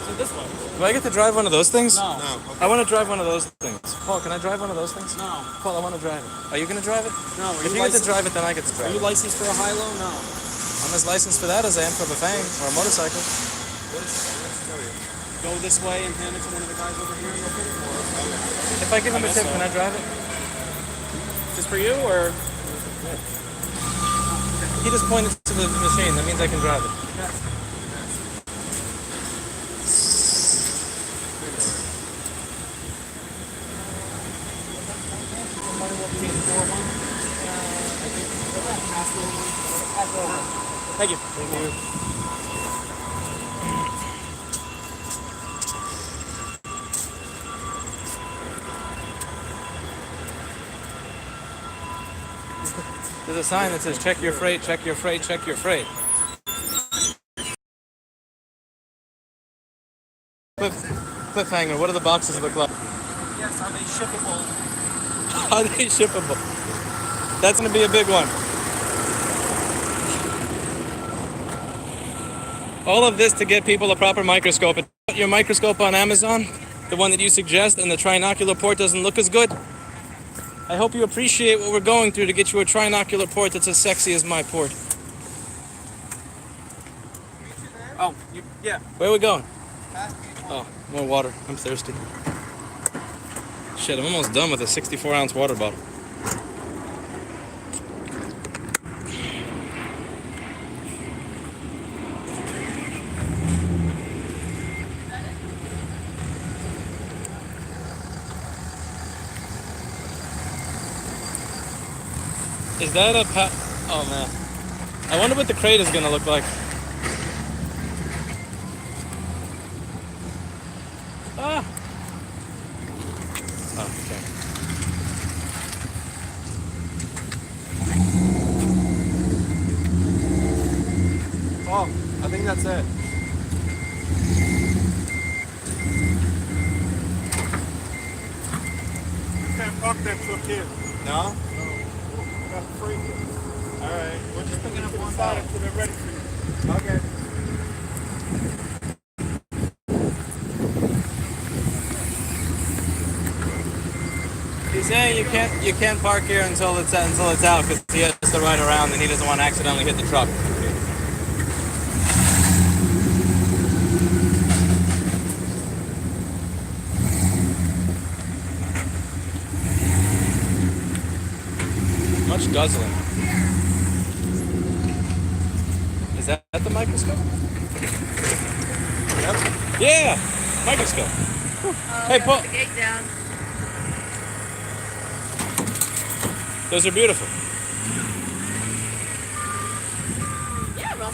So this way. Do I get to drive one of those things? No. No. I want to drive one of those things. Paul, can I drive one of those things? No. Paul, I want to drive it. Are you going to drive it? No. If you get to drive it, then I get to Are drive you it. licensed for a high-low? No. I'm as licensed for that as I am for a Bafang or a motorcycle. Go this way and hand it to one of the guys over here and they'll put it for us. If I give him a tip, can I drive it? Just for you, or? He just pointed to the machine. That means I can drive it. Thank you. There's a sign that says check your freight, check your freight, check your freight. Cliffhanger, what do the boxes look like? Yes, are they shippable? Are they shippable? That's going to be a big one. All of this to get people a proper microscope. Put your microscope on Amazon, the one that you suggest, and the trinocular port doesn't look as good. I hope you appreciate what we're going through to get you a trinocular port that's as sexy as my port. Oh, yeah. Where are we going? Oh, more water. I'm thirsty. Shit, I'm almost done with a 64-ounce water bottle. Is that a oh man. I wonder what the crate is gonna look like. Ah! Oh, okay. Oh, I think that's it. Can't park that truck here. No? Got free. Alright. We're just picking up one side until they're ready for you. Okay. He's saying you can't park here until it's out because he has to ride around and he doesn't want to accidentally hit the truck. Much guzzling. Is that the microscope? Yep. Yeah, microscope. Hey, Paul. The gate down. Those are beautiful. Yeah, well.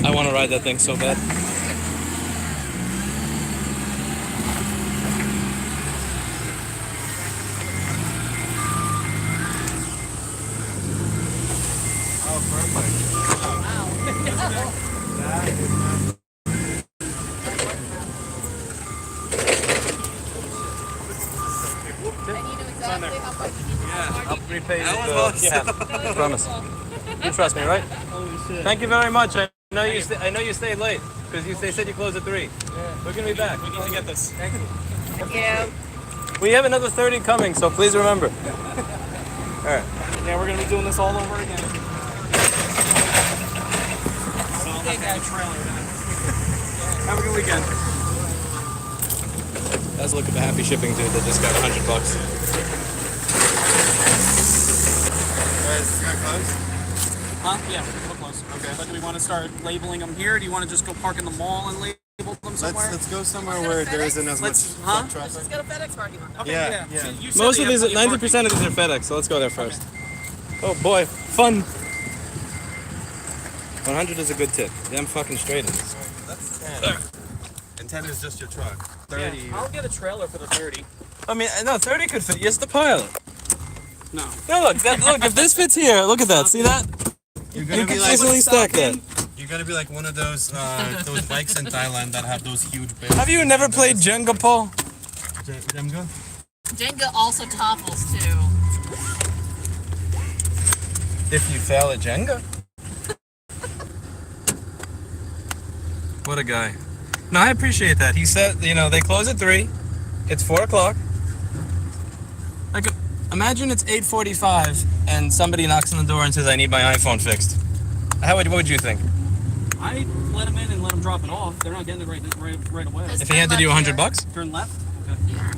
I wanna ride that thing so bad. Oh, perfect. That is not... I need to exactly how much you need to I'll prepay you. That was Yeah, promise. You trust me, right? Holy shit. Thank you very much. I know you stayed late because they said you closed at 3. We're gonna be back. We need to get this. Thank you. Thank you. We have another 30 coming, so please remember. All right. Yeah, we're gonna be doing this all over again. So I'll have to have a trailer then. Have a good weekend. Let's look at the happy shipping dude that just got $100. Is this gonna close? Huh? Yeah, we're close. Okay. But do we want to start labeling them here? Do you want to just go park in the mall and label them somewhere? Let's go somewhere where there isn't as much Let's- huh? foot Let's traffic. just go to FedEx parking lot. Okay, Yeah. So you said Most they of have these, plenty 90% of these are FedEx, so let's go there first. Oh boy, fun. 100 is a good tip. Damn fucking straight. That's 10. And 10 is just your truck. 30. Yeah, I'll get a trailer for the 30. I mean, no, 30 could fit. Yes, the pilot. No. No, look, look. If this fits here, look at that. See that? You're You gonna can be like easily stack that. you're gonna be like one of those bikes in Thailand that have those huge bales. Have you never played Jenga, Paul? Jenga? Jenga also topples too. If you fail at Jenga. What a guy. No, I appreciate that. He said, they close at 3. It's 4 o'clock. Like, imagine it's 8:45 and somebody knocks on the door and says, I need my iPhone fixed. What would you think? I let them in and let them drop it off. They're not getting it right away. If he handed you $100? Turn left? Okay. Yeah.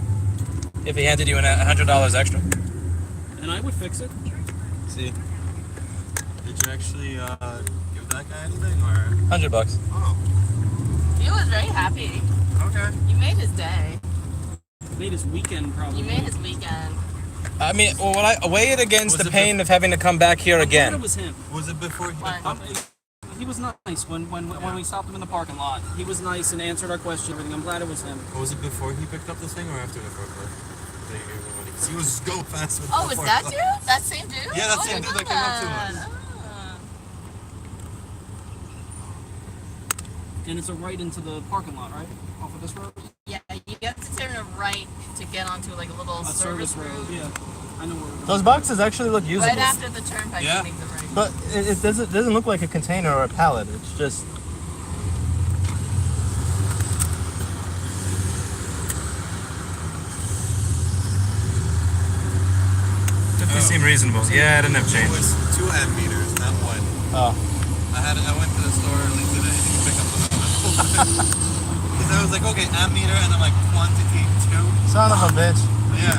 If he handed you $100 extra? And I would fix it. See? Did you actually give that guy anything or? $100. Oh, He was very happy. okay. You made his day. Made his weekend probably. You made his weekend. I mean, well, when I weigh it against Was the it pain of having to come back here I'm glad again. It was him. Was it before he Why? He was nice when we stopped him in the parking lot. He was nice and answered our question. Everything. I'm glad it was him. Was it before he picked up the thing or after the forklift? That you gave him money? 'Cause he was just go fast with Oh, the is that forklift. dude? That same dude? Yeah, that Oh, same I dude know that came up to that. us. Ah. And it's a right into the parking lot, right? Off of this road? Yeah, you have to turn a right to get onto like a little A service road. Yeah. I know where we're going. Those boxes actually look usable. Right after the turnpike, Yeah. you make the right. But it doesn't look like a container or a pallet. It's just. $50 seem reasonable. Yeah, I didn't have It change. was 2 amp meters, not 1. Oh. I went to the store early today to pick up the because I was like, okay, amp meter, and I'm like, quantity 2. Son of a bitch. Yeah.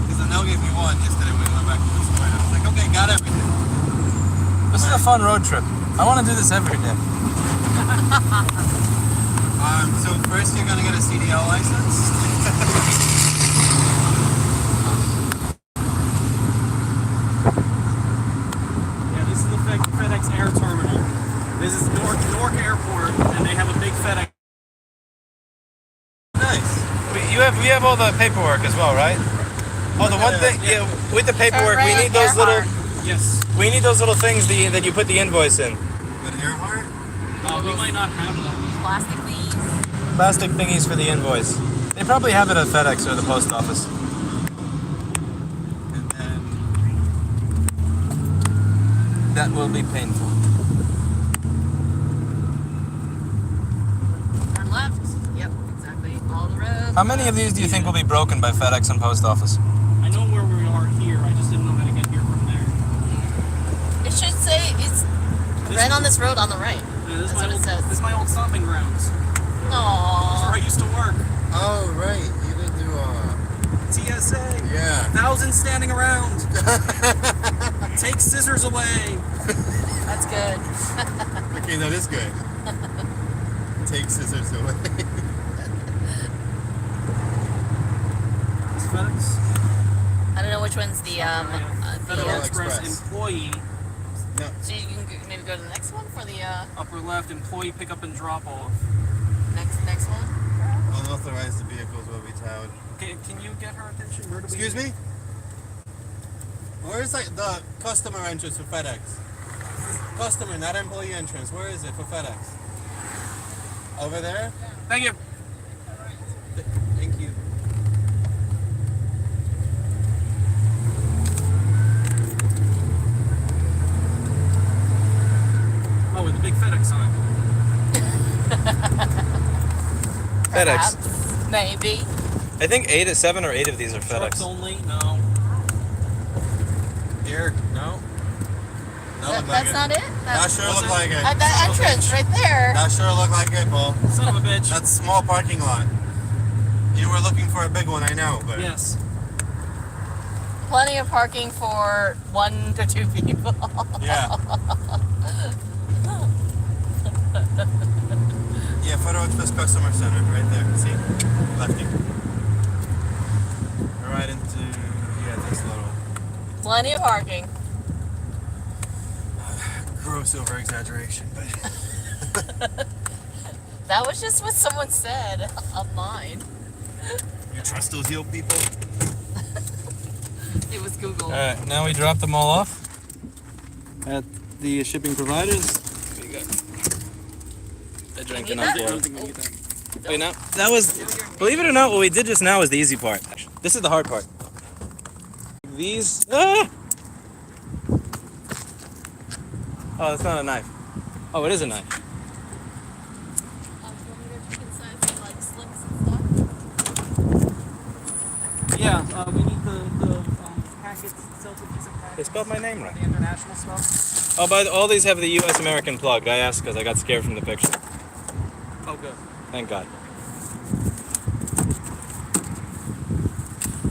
Because Anel gave me 1 yesterday when we went back to the store, and I was like, okay, got everything. This is a fun road trip. I want to do this every day. So first you're gonna get a CDL license. Yeah, this is the FedEx Air Terminal. This is Newark Airport, and they have a big FedEx. Nice. We have all the paperwork as well, right? Oh, the one thing, yeah, with the paperwork, we need those little, Yes. we need those little things that you put the invoice in. Good Earhart. We might not have that. Plastic leaves. Plastic thingies for the invoice. They probably have it at FedEx or the post office. And then That will be painful. Turn left. Yep, exactly. Follow the road. How many of these do you think will be broken by FedEx and post office? I know where we are here. I just didn't know how to get here from there. It should say it's right on this road on the right. Yeah, this, is That's my what it old, says. this is my old stomping grounds. That's where Aww. I used to work. oh right, you didn't do TSA. yeah. Thousands standing around. Take scissors away. That's good. Okay, that is good. Take scissors away. It's FedEx. I don't know which one's the Federal Express. Express employee. No. So you can maybe go to the next one for the Upper left, employee pickup and drop off. next one. Unauthorized vehicles will be towed. Okay, can you get her attention? Where do we? Excuse me? Where is like the customer entrance for FedEx? Customer, not employee entrance. Where is it for FedEx? Over there? Thank you. Thank you. Oh, with the big FedEx sign. FedEx. Perhaps. Maybe. I think 7 or 8 of these are Trucks FedEx. only? No. Here? No? That's not it? That sure Was look it? like it. At that entrance right there. That sure look like it, Paul. Son of a bitch. That's small parking lot. You were looking for a big one, I know, but Yes. Plenty of parking for 1 to 2 people. yeah. Yeah, Federal Express Customer Center, right there. See? Lefty. Right into this little Plenty of parking. gross over exaggeration, but That was just what someone said online. you trust those Yelp people? It was Google. Alright, now we drop them all off at the shipping providers. We got a drink Need enough that? for I don't it. think we need that. Wait, now that was, believe it or not, what we did just now was the easy part. This is the hard part. These. Ah! Oh, that's not a knife. Oh, it is a knife. Do you want me to chicken size like slicks and stuff? Yeah, we need the packets, self-adhesive packets. They spelled my name right. The international stuff. Oh, but all these have the U.S. American plug. I asked because I got scared from the picture. Oh, good. Thank God.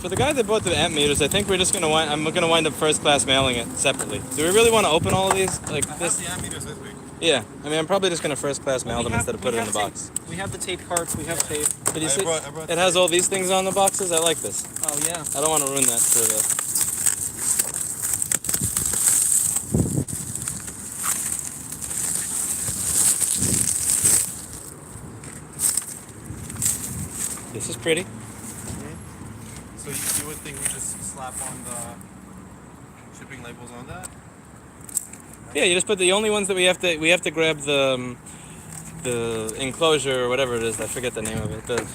For the guy that bought the amp meters, I think we're just gonna I'm gonna wind up first class mailing it separately. Do we really want to open all of these like this? The ammeters this week. Yeah. I mean, I'm probably just gonna first class mail We them have- instead of we put it in have the tape. box. We have the tape cards, we have tape. Did you I see? brought It has all these things on the boxes. I like this. Oh, yeah. I don't want to ruin that for the. This is pretty. So you would think we just slap on the shipping labels on that? Yeah, you just put the only ones that we have to grab the enclosure or whatever it is. I forget the name of it.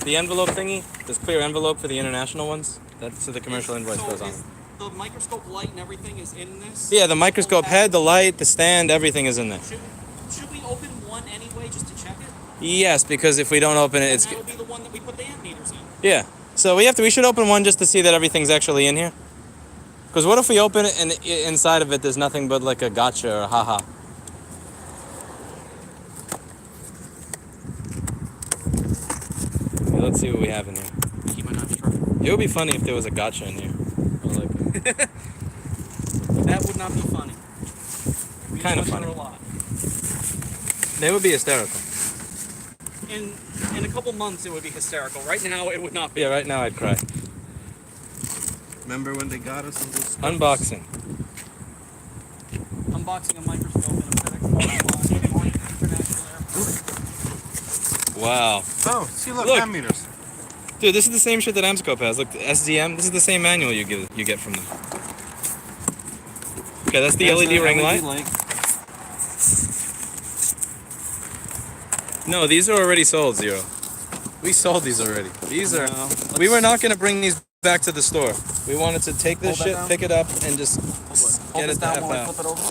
The envelope thingy. This clear envelope for the international ones. That's what the commercial invoice goes on. Is the microscope light and everything is in this? Yeah, the microscope head, the light, the stand, everything is in there. Should we open one anyway just to check it? Yes, because if we don't open it, And it's that'll be the one that we put the amp meters in. yeah. So we should open one just to see that everything's actually in here. Because what if we open it and inside of it there's nothing but like a gotcha or a haha? Okay, let's see what we have in here. Keep my knife sharp. It would be funny if there was a gotcha in here. Or like That would not be funny. We Kind of just went funny. through a lot. they would be hysterical. In a couple months it would be hysterical. Right now it would not be. Yeah, right now I'd cry. Remember when they got us in this? Unboxing. Unboxing a microscope in a FedEx box. International Airport. Wow. Oh, see, look, Look. ammeters. Dude, this is the same shit that Amscope has. Look, the SDM. This is the same manual you get from them. Okay, that's the There's LED ring light. No, these are already sold, Zero. We sold these already. These are. No, We were not gonna bring these back to the store. We wanted to take this Hold that shit, down. pick it up, and just Hold get this it the down F while I out. flip it over.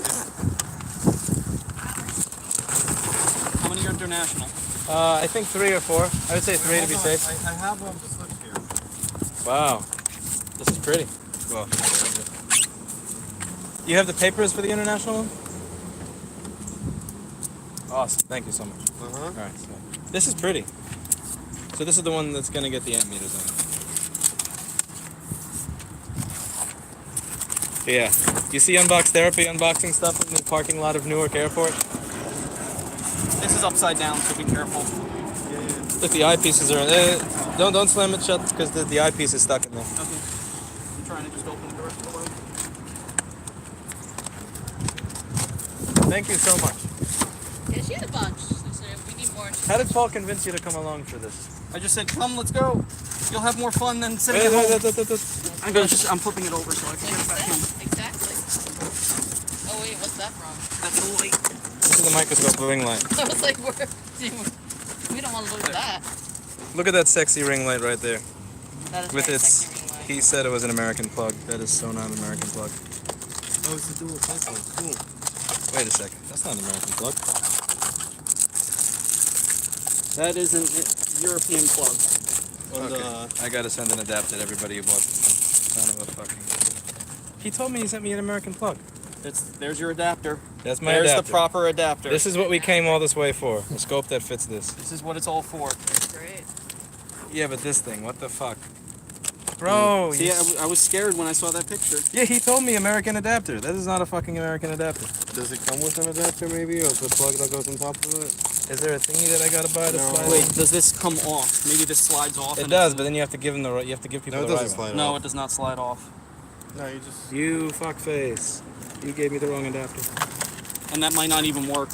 How many are international? I think 3 or 4. I would say 3 to be safe. I have the slip here. Wow, this is pretty. Well, you have the papers for the international one? Awesome, thank you so much. Uh-huh. All right, so this is pretty. So this is the one that's gonna get the amp meters on it. Yeah, you see Unbox Therapy unboxing stuff in the parking lot of Newark Airport? This is upside down, so be careful. Look, the eyepieces are. Don't slam it shut because the eyepiece is stuck in there. Okay. I'm trying to just open it the rest of the way. Thank you so much. Yeah, she had a bunch. So we need more. How did Paul convince you to come along for this? I just said, come, let's go. You'll have more fun than sitting at home. I'm flipping it over so I can get it back in. Exactly. Oh wait, what's that from? That's the light. This is a microscope ring light. I was like, we don't want to lose that. Look at that sexy ring light right there. That is With very its, sexy ring light. he said it was an American plug. That is so not an American plug. Oh, it's a dual pencil. Cool. Wait a second. That's not an American plug. That is an European plug. Okay. I gotta send an adapter to everybody who bought this thing. Son of a fucking. He told me he sent me an American plug. There's your adapter. That's my There's adapter. the proper adapter. This is what we came all this way for. A scope that fits this. This is what it's all for. Great. Yeah, but this thing, what the fuck? Bro, See, I was scared when I saw that picture. yeah, he told me American adapter. That is not a fucking American adapter. Does it come with an adapter maybe, or the plug that goes on top of it? Is there a thingy that I gotta buy to No. slide? Wait, does this come off? Maybe this slides off. It and does, it's- but then you have to give them you have to give people No, it the right doesn't one. slide No, off. it does not slide off. No, you just. You fuckface. You gave me the wrong adapter. And that might not even work.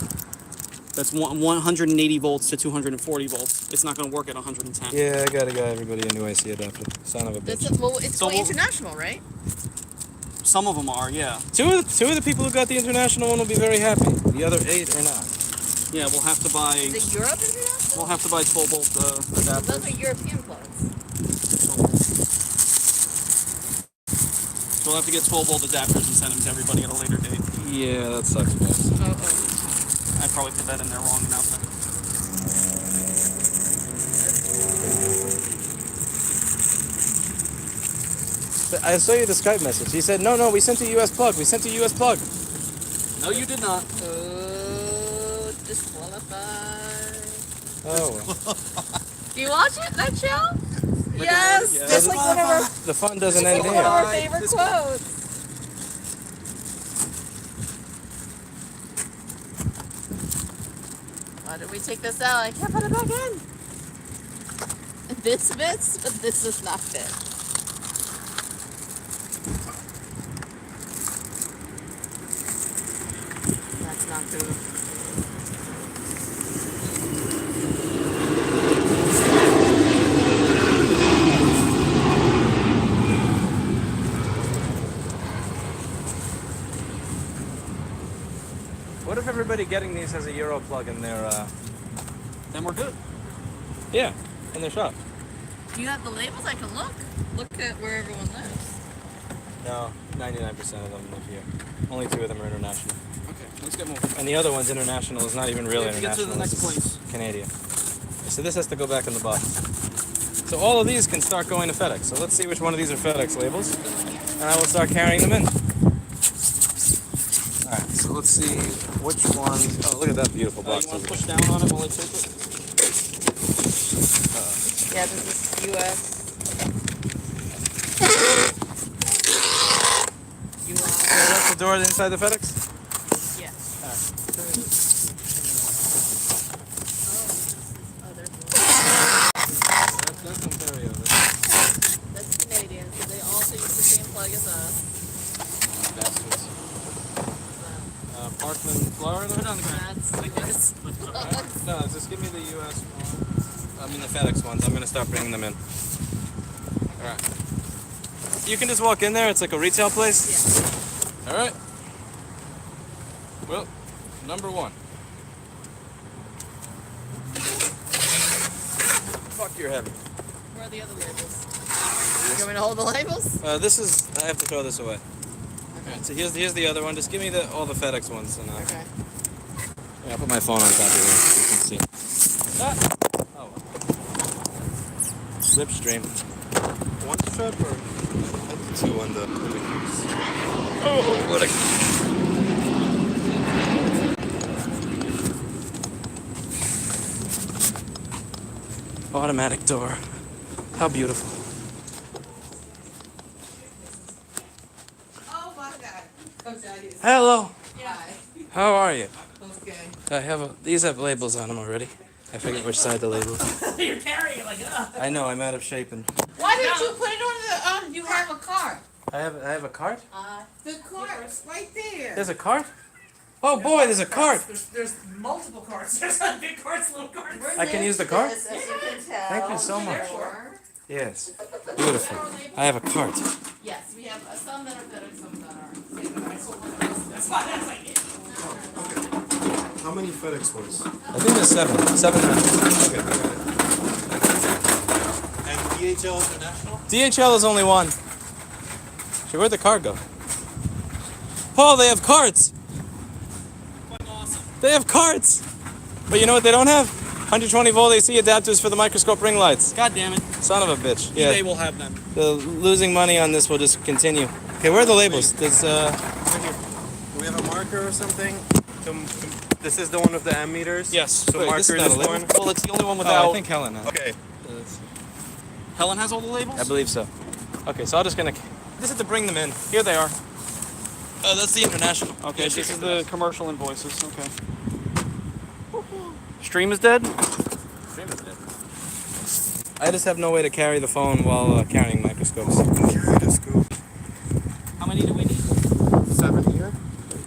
That's 180 volts to 240 volts. It's not going to work at 110. Yeah, I gotta get everybody a new AC adapter. Son of a This bitch. is, well, it's So going we'll- international, right? Some of them are, yeah. Two of the people who got the international one will be very happy. The other 8 are not. Yeah, we'll have to buy. Is it Europe international? We'll have to buy 12-volt adapters. Those are European plugs. So we'll have to get 12-volt adapters and send them to everybody at a later date. Yeah, that sucks, guys. Oh. I probably put that in there wrong enough. I saw you the Skype message. He said, no, we sent a US plug. We sent a US plug. No, you did not. Oh, disqualified. Oh, well. Do you watch it, that show? Yes, Yeah. that's like one of our, The fun doesn't end one of here. our favorite quotes. Why did we take this out? I can't put it back in. This fits, but this does not fit. That's not good. What if everybody getting these has a Euro plug in their, Then we're good. yeah, in their shop? Do you have the labels? I can look. Look at where everyone lives. No, 99% of them live here. Only 2 of them are international. Okay, let's get moving. And the other one's international. Is not even real We have to get to international. the next This is place. Canadian. So this has to go back in the box. So all of these can start going to FedEx. So let's see which one of these are FedEx labels. And I will start carrying them in. Alright, so let's see which one. Oh, look at that beautiful You box want over to here. push down on it while I take it? Yeah, this is US. So that's the door inside the FedEx? Yeah. That's Ontario. That's Canadian, so they also use the same plug as us. Bastards. So Parkland, Florida? Put it on the ground. that's US. No, just give me the US one. I mean the FedEx ones. I'm gonna start bringing them in. Alright. You can just walk in there, it's like a retail place? Yeah. Alright. Well, number 1. Fuck, you're heavy. Where are the other labels? You want me to hold the labels? This is, I have to throw this away. Alright, so here's the other one. Just give me all the FedEx ones. And, Okay. yeah, I'll put my phone on top of here so you can see. Ah! Oh. Slipstream. One strip or 2 on the. Oh, what a. Automatic door. How beautiful. Oh my God. Hello. Yeah. How are you? Okay. These have labels on them already. I forget which side the label. You're carrying it like I know, I'm out of shape and. Why didn't you put it on the, you have a cart? I have a cart? The cart's right there. There's a cart? Oh boy, there's a cart! There's multiple carts. There's a big carts, little carts. I can use the cart? As you can tell. Thank you so much. Or- Yes. Beautiful. I have a cart. Yes, we have some that are FedEx, some that aren't. That's why that's like it. how many FedEx ones? I think there's 7. 7 now. Okay, I got it. And DHL International? DHL is only 1. Shit, where'd the cart go? Paul, they have carts! They have carts! But you know what they don't have? 120 volt AC adapters for the microscope ring lights. God damn it. Son of a bitch. eBay Yeah, will have them. the losing money on this will just continue. Okay, where are the labels? There's, Right here. Do we have a marker or something? This is the one with the ammeters? Yes. So Wait, marker this is this, not a label? one? Well, it's the only one oh, without. I think Helen has. Okay. Helen has all the labels? I believe so. Okay, so I'm just gonna. Just have to bring them in. Here they are. Oh, that's the international. Okay, Yeah, this check is it the out. commercial invoices. Okay. Stream is dead? I just have no way to carry the phone while carrying microscopes. Carry the scoop. How many do we need? 7 here?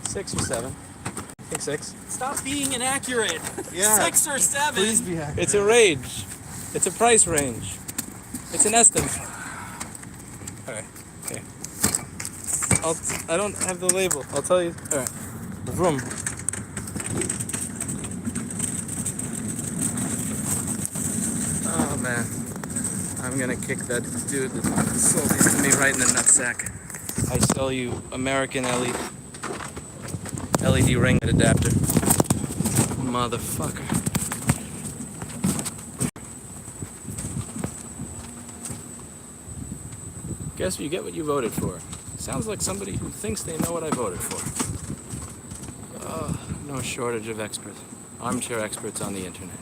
6 or 7. I think 6. Stop being inaccurate. Yeah. 6 or 7. Please be accurate. It's a range. It's a price range. It's an estimate. Alright, okay. I don't have the label. I'll tell you. Alright. Vroom. man. I'm gonna kick that dude that sold these to me right in the nutsack. I sell you American LED ring adapter. Motherfucker. Guess you get what you voted for. Sounds like somebody who thinks they know what I voted for. No shortage of experts. Armchair experts on the internet.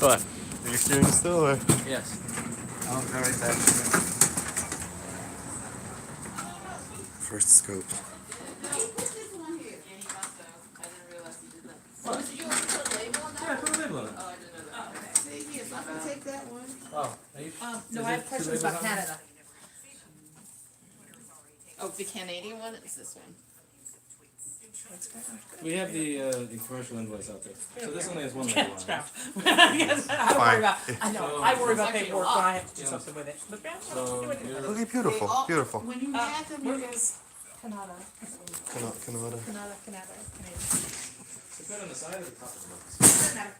What? Are you steering still or? Yes. Oh, go right back. First scope. Oh, did you also put a label on that? Yeah, put a label on it. Oh, I didn't know that. Okay. Say yes, I can take that one. Oh, are you? No, I have questions about Canada. Oh, the Canadian one is this one. We have the commercial invoice out there. So this only has one label on it. Scrap. Yes, I don't worry about, I know, So- I worry about It's actually paperwork a when lot. I have to do something with it. But that's So do it. you're- Okay, beautiful, beautiful. When you add them, you just. Canada. Canada. Canada, Canada, Canadian. It's got on the side of the top of the box. Doesn't matter.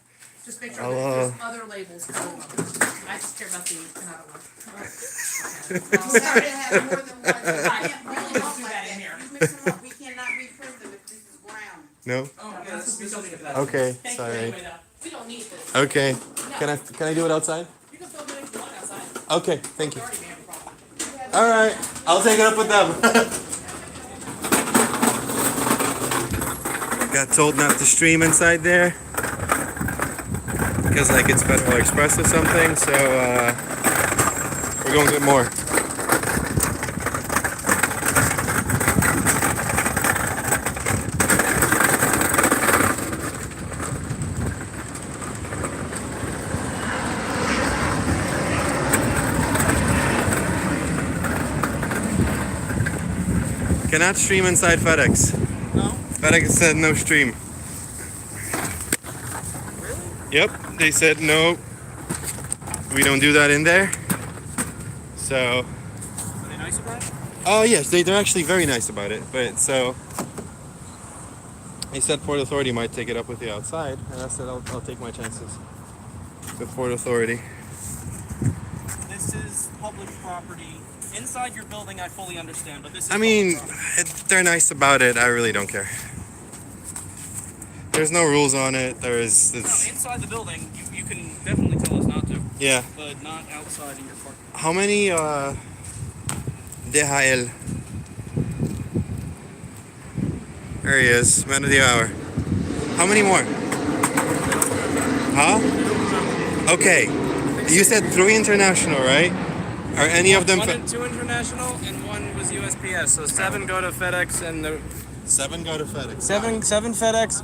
Just make sure I'll, there's other labels. I just care about the Canada one. Sorry to have more than one. I can't really bring don't them up do like that in here. You mix them up, we cannot reprint them if this is brown. No? Oh, yeah, this is Okay, Thank you sorry. anyway, though. We don't need this. Okay. Can I do it outside? You can still do it if you want outside. Okay, thank you. Already have a problem. All right, I'll take it up with them. Got told not to stream inside there because like it's Federal Express or something. So we're going to get more. Cannot stream inside FedEx. No? FedEx said no stream. Yep, they said no. We don't do that in there. So. Are they nice about it? Oh yes, they're actually very nice about it. But so. They said Port Authority might take it up with you outside, and I said I'll take my chances with Port Authority. This is public property. Inside your building, I fully understand, but this is I mean, public property. they're nice about it. I really don't care. There's no rules on it. No, inside the building, you can definitely tell us not to, Yeah. but not outside in your parking lot. How many DHL? There he is, man of the hour. How many more? Huh? Okay. You said 3 international, right? Are any of them? Two international and one was USPS. So 7 go to FedEx and the 7 go to FedEx. seven FedEx.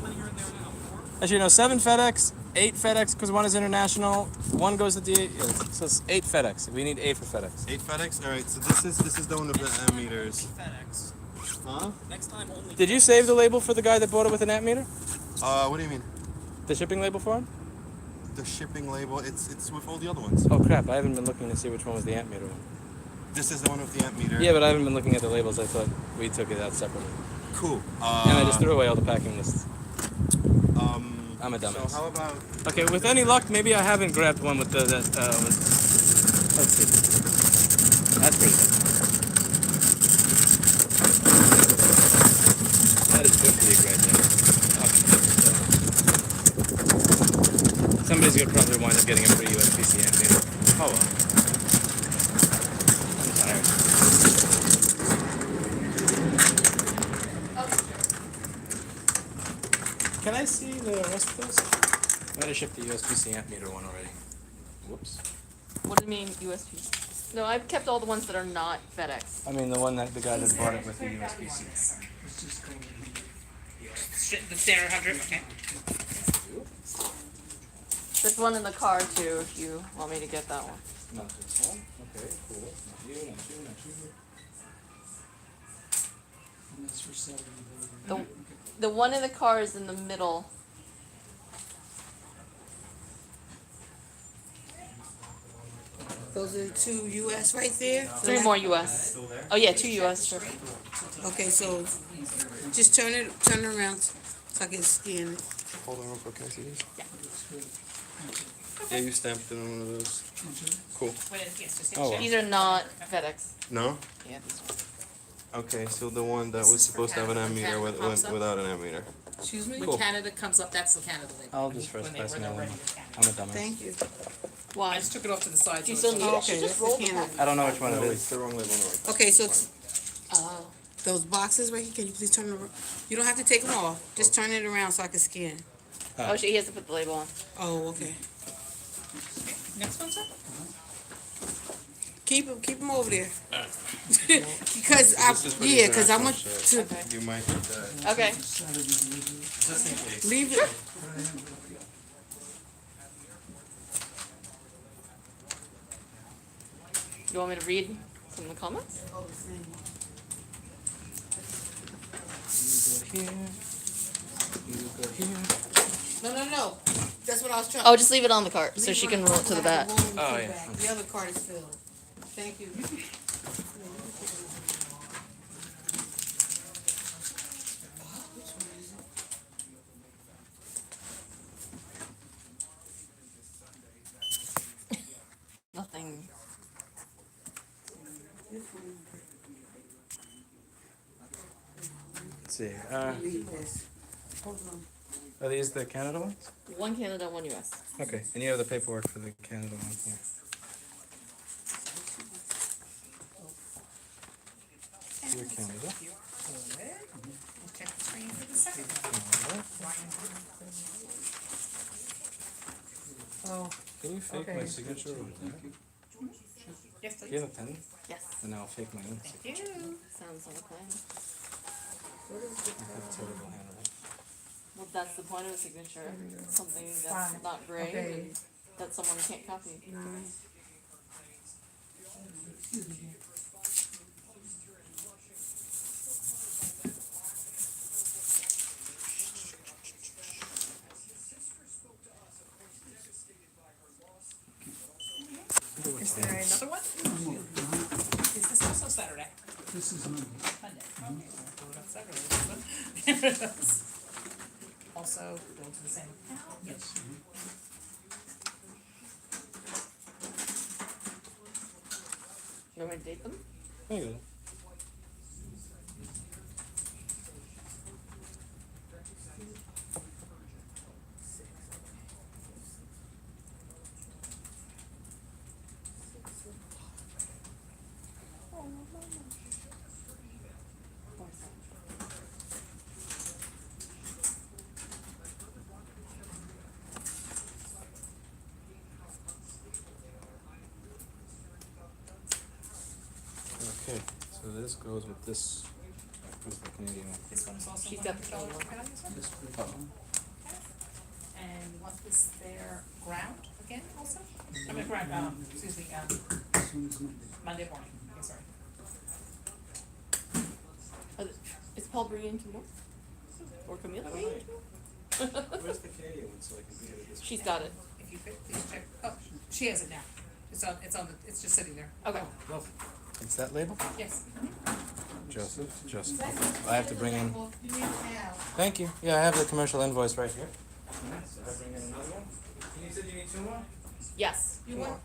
Actually, no, 7 FedEx, 8 FedEx because 1 is international. 1 goes to the so it's 8 FedEx. We need 8 for FedEx. 8 FedEx. All right. So this is the one of the ammeters. FedEx. Huh? Next time only. Did you save the label for the guy that bought it with an ammeter? What do you mean? The shipping label for him? The shipping label. It's with all the other ones. Oh crap! I haven't been looking to see which one was the ammeter one. This is the one with the ammeter. Yeah, but I haven't been looking at the labels. I thought we took it out separately. Cool. And I just threw away all the packing lists. I'm a So dumbass. how about? Okay, with any luck, maybe I haven't grabbed one with the that was. Let's see. That's pretty good. That is good big right there. Okay, so somebody's gonna probably wind up getting a free USB-C ammeter. Oh well. I'm tired. Can I see the rest of those? I might have shipped the USB-C ammeter one already. Whoops. What do you mean USB? No, I've kept all the ones that are not FedEx. I mean the one that the guy that bought it with the USB-C. The standard 100, okay. There's one in the car too, if you want me to get that one. Not this one. Okay, cool. Not you, not you, not you. And that's for 7. The one in the car is in the middle. Those are the 2 US right there? 3 more US. Oh yeah, 2 US, sure. Okay, so just turn it around so I can scan it. Hold on real quick. Can I see these? Yeah. Yeah, you stamped it on one of those. Cool. Oh, These are not FedEx. No? Yeah, these are. Okay, so the one that This was is for supposed to have an Canada. ammeter Canada pops up. without an ammeter. Excuse me? Cool. When Canada comes up, that's the Canada label. I'll just first When they- pass when me they're one. ready to Canada. I'm a dumbass. Thank you. Why? I just took it off to the side. Do you so still it's need okay. it? She just rolled the Canada. pack. I don't know which one No, it it's is. the wrong label. No. Okay, so it's, those boxes right here, can you please turn them around? You don't have to take them off, just turn it around so I can scan. Oh, he has to put the label on. Oh, okay. Next one, sir? Keep them over there. Because This is for the yeah, because I want international to shit. You might need that. Okay. Just in case. leave it. You want me to read some of the comments? No. That's what I was trying. Oh, just leave it on the cart so Leave she it can on roll it to the I back. have a roll in Oh, the yeah. back. The other cart is filled. Thank you. Nothing. Let's see. Read this. Hold on. Are these the Canada ones? One Canada, one US. Okay, and you have the paperwork for the Canada one here. Dear Canada. Check the screen for the second one. Oh, Can you fake my Okay. signature over there? Yes, Do you please. have a pen? Yes. And I'll fake my own signature. Thank you. Sounds like a plan. I have terrible handwriting. Well, that's the point of a signature. Something that's Fine. not great Okay. and that someone can't copy. nice. Is there another one? Is this also Saturday? This is Monday. Monday, okay, so we'll go to Saturday, this one. Also, go to the same account. Yes. You want me to date them? There you go. Okay, so this goes with this. Where's the Canadian one? This one's also She's got the $100 Canadian one. on this one? Oh. And what is their ground again also? I mean, ground, excuse me, This one is Monday. Monday morning, okay, sorry. Is Paul bringing two more? Or Camille bringing two more? Where's the Canadian one so I can get it this She's got it. If you could, please check, oh, she has it now. It's just sitting there. Okay. It's that label? Yes. Joseph. I have to bring in. You need to have. Thank you. Yeah, I have the commercial invoice right here. Did I bring in another one? You said you need two more? Yes. You want?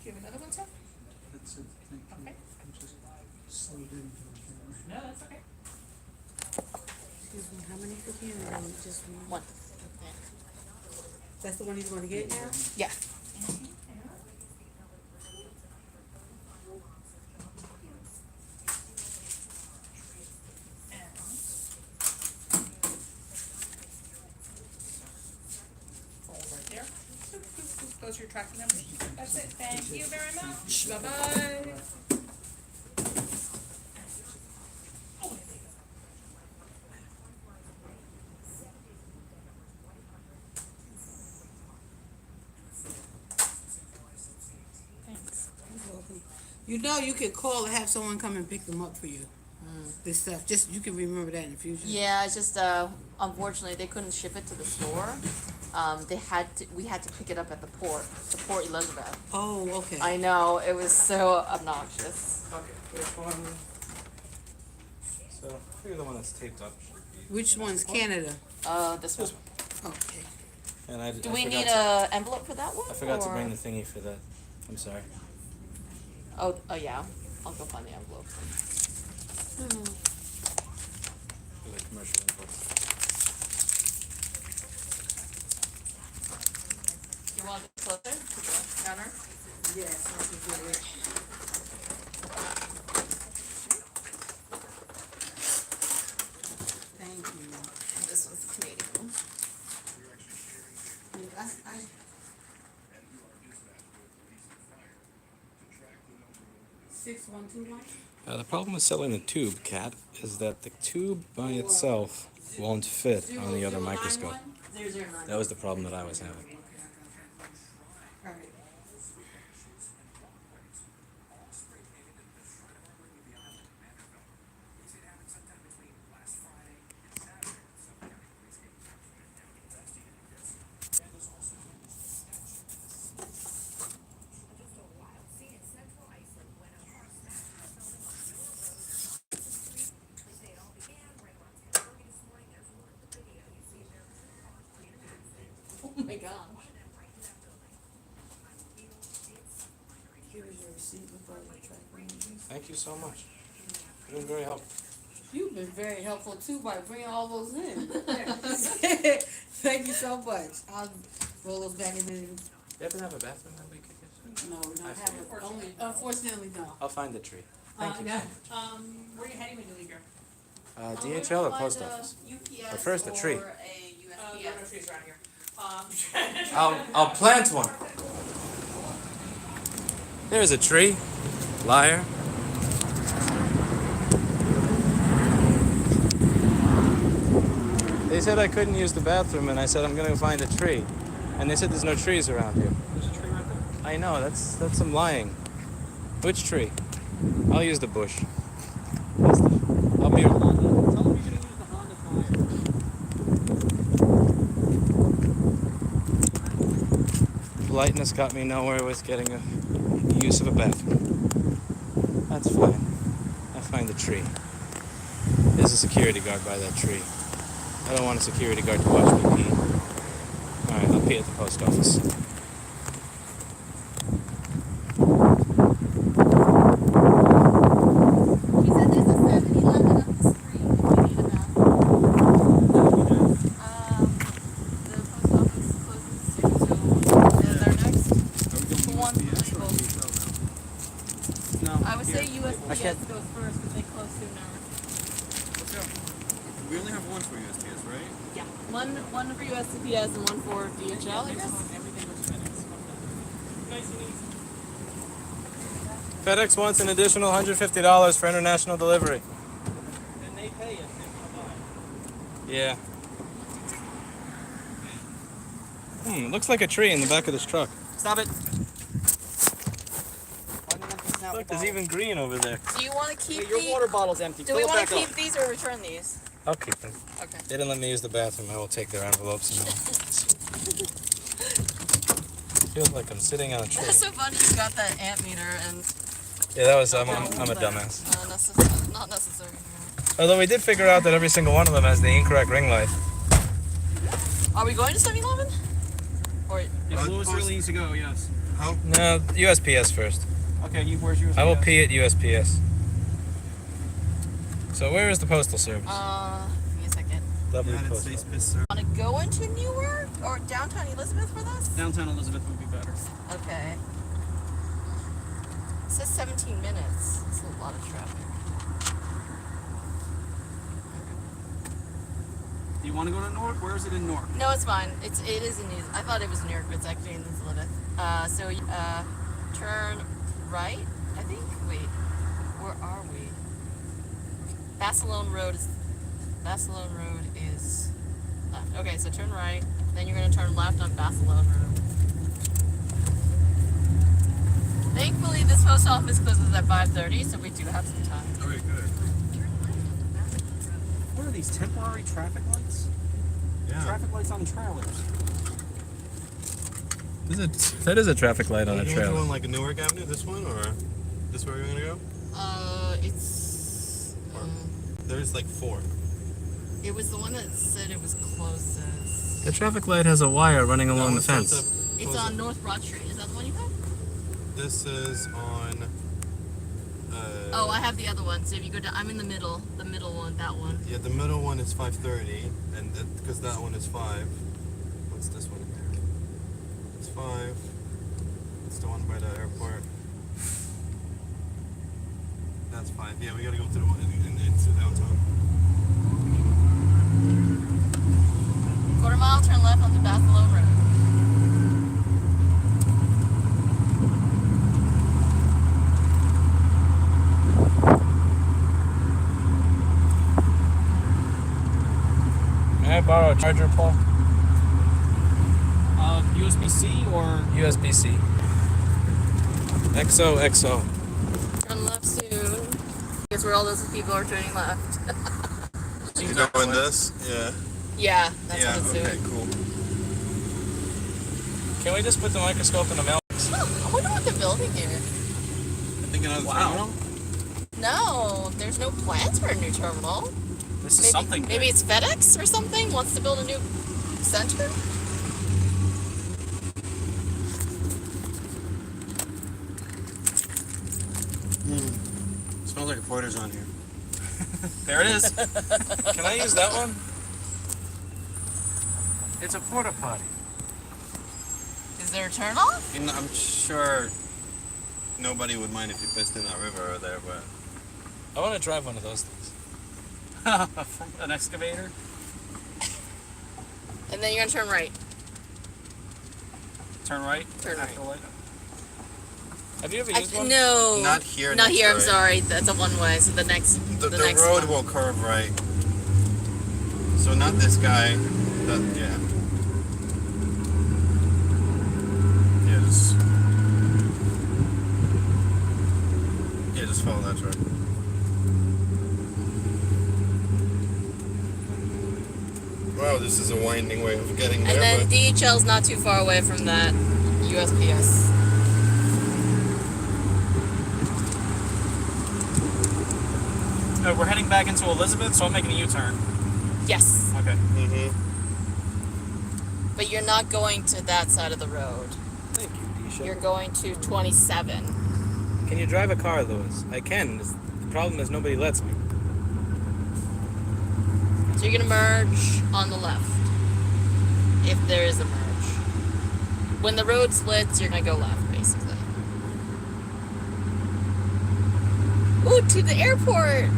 Do you have another one, sir? That's it, thank you. Okay. I'm just slowed into the camera. No, that's okay. Excuse me, how many for Canada? Just one. One. That's the one he's gonna get now? Yeah. Fold right there. Those are your tracking numbers. That's it. Thank you very much. Bye-bye. Thanks. You know, you could call and have someone come and pick them up for you. This stuff, just, you can remember that in the future. Yeah, it's just, unfortunately, they couldn't ship it to the store. we had to pick it up at the Port Elizabeth. Oh, okay. I know, it was so obnoxious. Okay, which one? So, I figure the one that's taped up should be. Which one's Canada? This one. Okay. And I, Do I we forgot need to- a envelope for that one? I forgot to or- bring the thingy for that. I'm sorry. Oh, yeah, I'll go find the envelope. For the commercial invoice. You want it closer to the counter? Yes, I can do it. Thank you. And this one's the Canadian one. I 6121? The problem with selling the tube, Cat, is that the tube by itself won't fit on the other microscope. 0091? That was the problem that I was having. Alright. Oh my gosh. Here's your receipt with all your track ranges. Thank you so much. You've been very helpful. You've been very helpful too by bringing all those in. Thank you so much. I'll roll those back in the. You happen to have a bathroom that we could use? No, we don't have it. Only, unfortunately, no. I'll find the tree. Thank you. Yeah. Where are you heading when you leave here? DHL or post office? UPS But first, a tree. or a There are no USPS. trees around here. I'll plant one. There's a tree. Liar. They said I couldn't use the bathroom, and I said I'm gonna go find a tree, and they said there's no trees around here. There's a tree right there. I know, that's some lying. Which tree? I'll use the bush. I'll be. Tell them you're gonna use the Honda Fire. Politeness got me nowhere with getting a use of a bathroom. That's fine. I'll find the tree. There's a security guard by that tree. I don't want a security guard to watch me pee. Alright, I'll pee at the post office. He said there's a 7-Eleven up the street if you need a bathroom. The post office closes soon, so is there next? Who wants to leave? No. I would say I USPS can't- goes first because they close sooner. Let's go. We only have one for USPS, right? Yeah. One for USPS and one for DHL, I guess. Everything was FedEx. Nice and easy. FedEx wants an additional $150 for international delivery. And they pay us if you buy. Yeah. It looks like a tree in the back of this truck. Stop it. Look, there's even green over there. Do you want to keep Your water bottle's empty. Do Fill we it want back to keep up. these or return these? I'll keep them. Okay. They didn't let me use the bathroom. I will take their envelopes and all. I feel like I'm sitting on a tree. That's so funny you got that amp meter and Yeah, that was. I'm a dumbass. not necessary. Although we did figure out that every single one of them has the incorrect ring light. Are we going to 7-Eleven? Or If Louis really needs to go, yes. No, USPS first. Okay, where's yours? I will pee at USPS. So where is the postal service? give me a second. Lovely United post States office. Piss Service. Want to go into Newark or downtown Elizabeth for this? Downtown Elizabeth would be better. Okay. It says 17 minutes. It's a lot of traffic. Do you want to go to Newark? Where is it in Newark? No, it's fine. It is in New. I thought it was New York, but it's actually in Elizabeth. Turn right. I think. Wait, where are we? Barcelona Road is left. Okay, so turn right. Then you're gonna turn left on Barcelona Road. Thankfully, this post office closes at 5:30, so we do have some time. Okay, good. What are these temporary traffic lights? Yeah. Traffic lights on trailers. That is a traffic light on a You want trailer. one like a Newark Avenue, this one, or this where we're gonna go? It's. There's like 4. It was the one that said it was closest. The traffic light has a wire running along the That one starts fence. up It's close on up. North Broad Street. Is that the one you have? This is on. Oh, I have the other one. So if you go down, I'm in the middle one, that one. Yeah, the middle one is 5:30, and because that one is 5. What's this one here? It's 5. It's the one by the airport. That's 5. Yeah, we gotta go to the one into downtown. Quarter mile, turn left onto Buffalo Road. May I borrow a charger, Paul? USB-C or USB-C. XO. Turn left soon. Here's where all those people are turning left. You doing this? Yeah. Yeah, that's Yeah. what it's Okay. doing. Cool. Can we just put the microscope in the mail? Oh, I wonder what they're building here. I think another terminal. No, there's no plans for a new terminal. this is something. Maybe it's FedEx or something wants to build a new center. Smells like a porter's on here. There it is. Can I use that one? It's a porta potty. Is there a turn off? You know, I'm sure nobody would mind if you pissed in that river over there, but I want to drive one of those things. An excavator. And then you're gonna turn right. Turn right. Turn after right. light. Have you ever used one? No. not here. Not next here. I'm right. sorry. That's a one-way. So the next. The next road one. will curve right. So not this guy. That yeah. Just follow that truck. Wow, this is a winding way of getting there. And then but DHL's not too far away from that USPS. We're heading back into Elizabeth, so I'm making a U-turn. Yes, Okay. but you're not going to that side of the road. Thank you, Disha. You're going to 27. Can you drive a car, Lewis? I can. The problem is nobody lets me. So you're gonna merge on the left. If there is a merge. When the road splits, you're gonna go left, basically. Ooh, to the airport!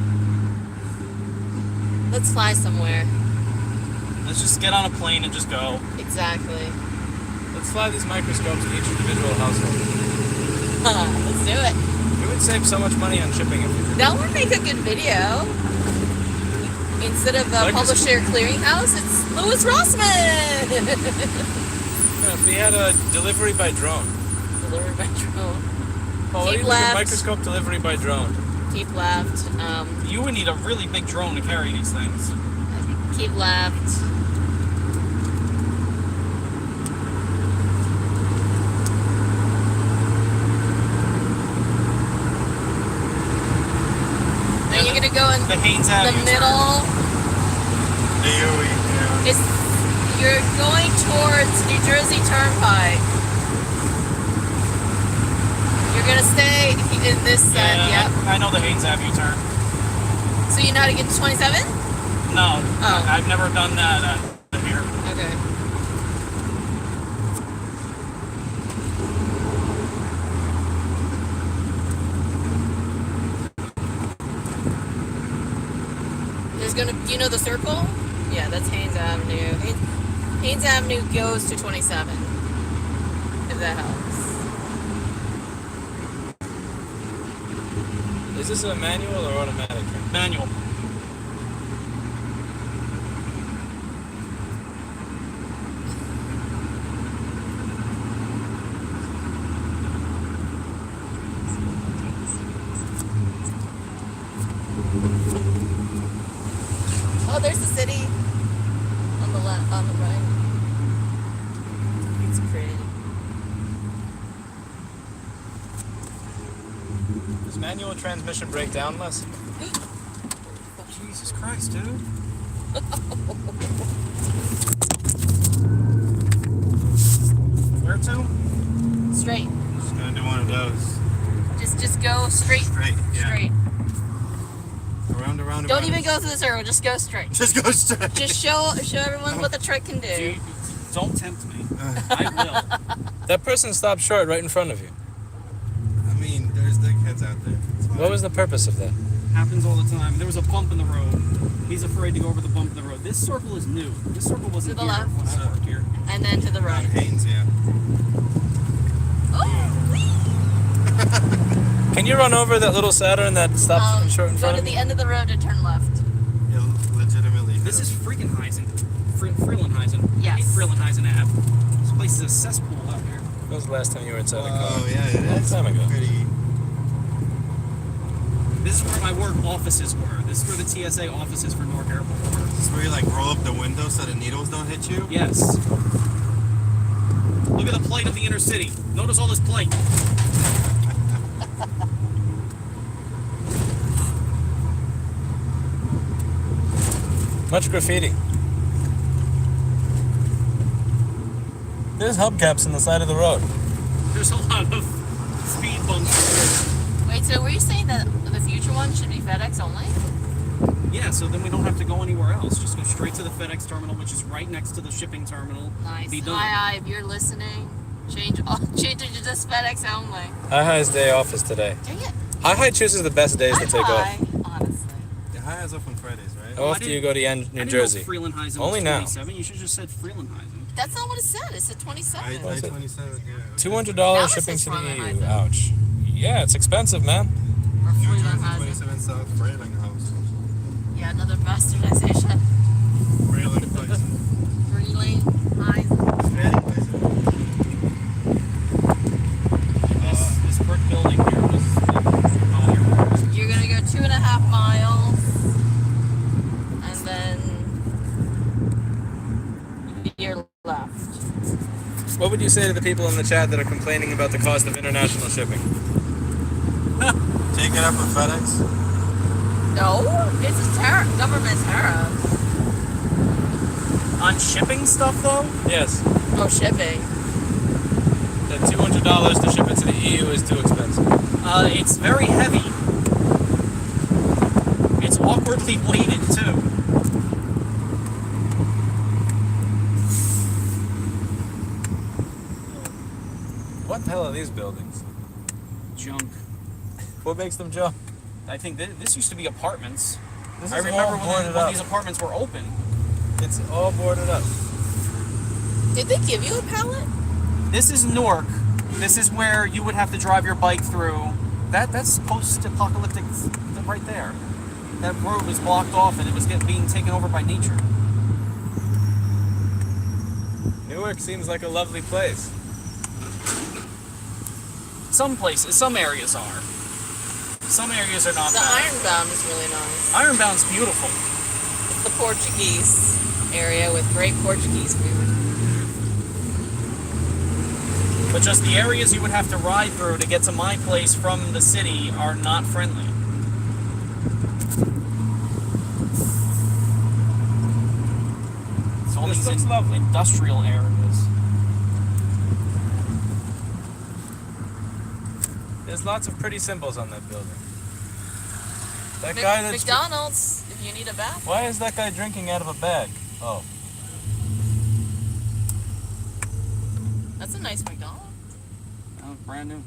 Let's fly somewhere. Let's just get on a plane and just go. Exactly. Let's fly these microscopes to each individual household. Let's do it. We would save so much money on shipping if we did. That would make a good video. Instead of Publisher Clearinghouse, it's Louis Rossman! If we had a delivery by drone. Delivered by drone. Paul, what do Keep you think of left. microscope delivery by drone? Keep left. You would need a really big drone to carry these things. Keep left. Then you're gonna go in The Haynes the Avenue. middle. yeah. It's, you're going towards New Jersey Turnpike. You're gonna stay in this set, Yeah, yep. I know the Haynes Avenue turn. So you know how to get to 27? No, Oh. I've never done that here. Okay. There's gonna, you know the circle? Yeah, that's Haynes Avenue. Haynes Avenue goes to 27. If that helps. Is this a manual or automatic? Manual. Oh, there's the city. On the left, on the right. It's pretty. Does manual transmission break down less? Jesus Christ, dude. Where to? Straight. Just gonna do one of those. Just go straight. Straight, yeah. Straight. Around, around, Don't around. even go through the circle. Just go straight. Just go straight. Just show everyone what the trick can do. Dude, don't tempt me. I will. That person stopped short right in front of you. I mean, there's dickheads out there. It's fine. What was the purpose of that? Happens all the time. There was a bump in the road. He's afraid to go over the bump in the road. This circle is new. This circle wasn't To the here left. when I worked here. And then to the On right. Haynes, yeah. Oh, Can you run over that little Saturn that stopped short in go front to of the you? end of the road and turn left. Yeah, legitimately. This is Freakenheisen. Freelandheisen. I hate Yes. Freelandheisen Ave. This place is a cesspool out here. When was the last time you were inside a car? Oh, yeah, it Long is. time ago. Pretty. This is where my work offices were. This is where the TSA offices for Newark Airport were. This is where you like roll up the window so the needles don't hit you. Yes. Look at the plate of the inner city. Notice all this plate. Much graffiti. There's hubcaps on the side of the road. There's a lot of speed bumps. Wait, so were you saying that the future one should be FedEx only? Yeah, so then we don't have to go anywhere else. Just go straight to the FedEx terminal, which is right next to the shipping terminal. Nice. Be done. Hi, if you're listening, change it to just FedEx only. Hi-Hi's day off is today. Dang it. Hi-Hi chooses the best days to take Hi, off. honestly. The high is off on Fridays, right? How often do you go to New Jersey? Freelandheisen Only was now. 27. You should have just said Freelandheisen. That's not what it said. It said 27. I-27, yeah. $200 Now it shipping says to the EU. Freelandheisen. Ouch. Yeah, it's expensive, man. Or New Jersey Freelandheisen. 27 South Frailing House. Yeah, another bastardization. Frailing Place. Freelandheisen. This brick building here was You're gonna go 2.5 miles, and then you're left. What would you say to the people in the chat that are complaining about the cost of international shipping? Take it up with FedEx. No, it's a government tariff. on shipping stuff though. Yes. Oh, shipping. That $200 to ship it to the EU is too expensive. It's very heavy. It's awkwardly weighted too. What the hell are these buildings? Junk. What makes them jump? I think this used to be apartments. This I is remember all when boarded when up. these apartments were open. It's all boarded up. Did they give you a pallet? This is Newark. This is where you would have to drive your bike through. That's post-apocalyptic right there. That road was blocked off and it was being taken over by nature. Newark seems like a lovely place. Some places, some areas are. Some areas are not The bad. Ironbound is really nice. Ironbound's beautiful. It's the Portuguese area with great Portuguese food. But just the areas you would have to ride through to get to my place from the city are not friendly. It's all This these looks lovely. industrial areas. There's lots of pretty symbols on that building. That guy that's... McDonald's, if you need a bath. Why is that guy drinking out of a bag? Oh. That's a nice McDonald's. Oh, brand new.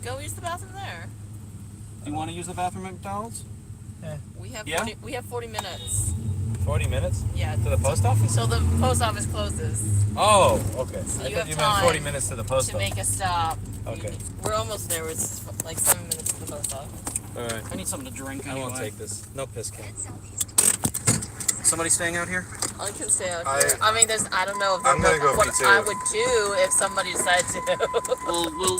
Go use the bathroom there. Do you want to use the bathroom at McDonald's? We have Yeah? 40 minutes. 40 minutes? Yeah. To the post office? So the post office closes Oh, okay. So I you thought have you meant 40 time minutes to the post to office. make a stop. Okay. We're almost there. It's like 7 minutes to the post office. Alright. I need something to drink I anyway. won't take this. No piss can. Somebody staying out here? I can stay out here. I mean, I don't know if I'm gonna go what me too. I would do if somebody decided to. We'll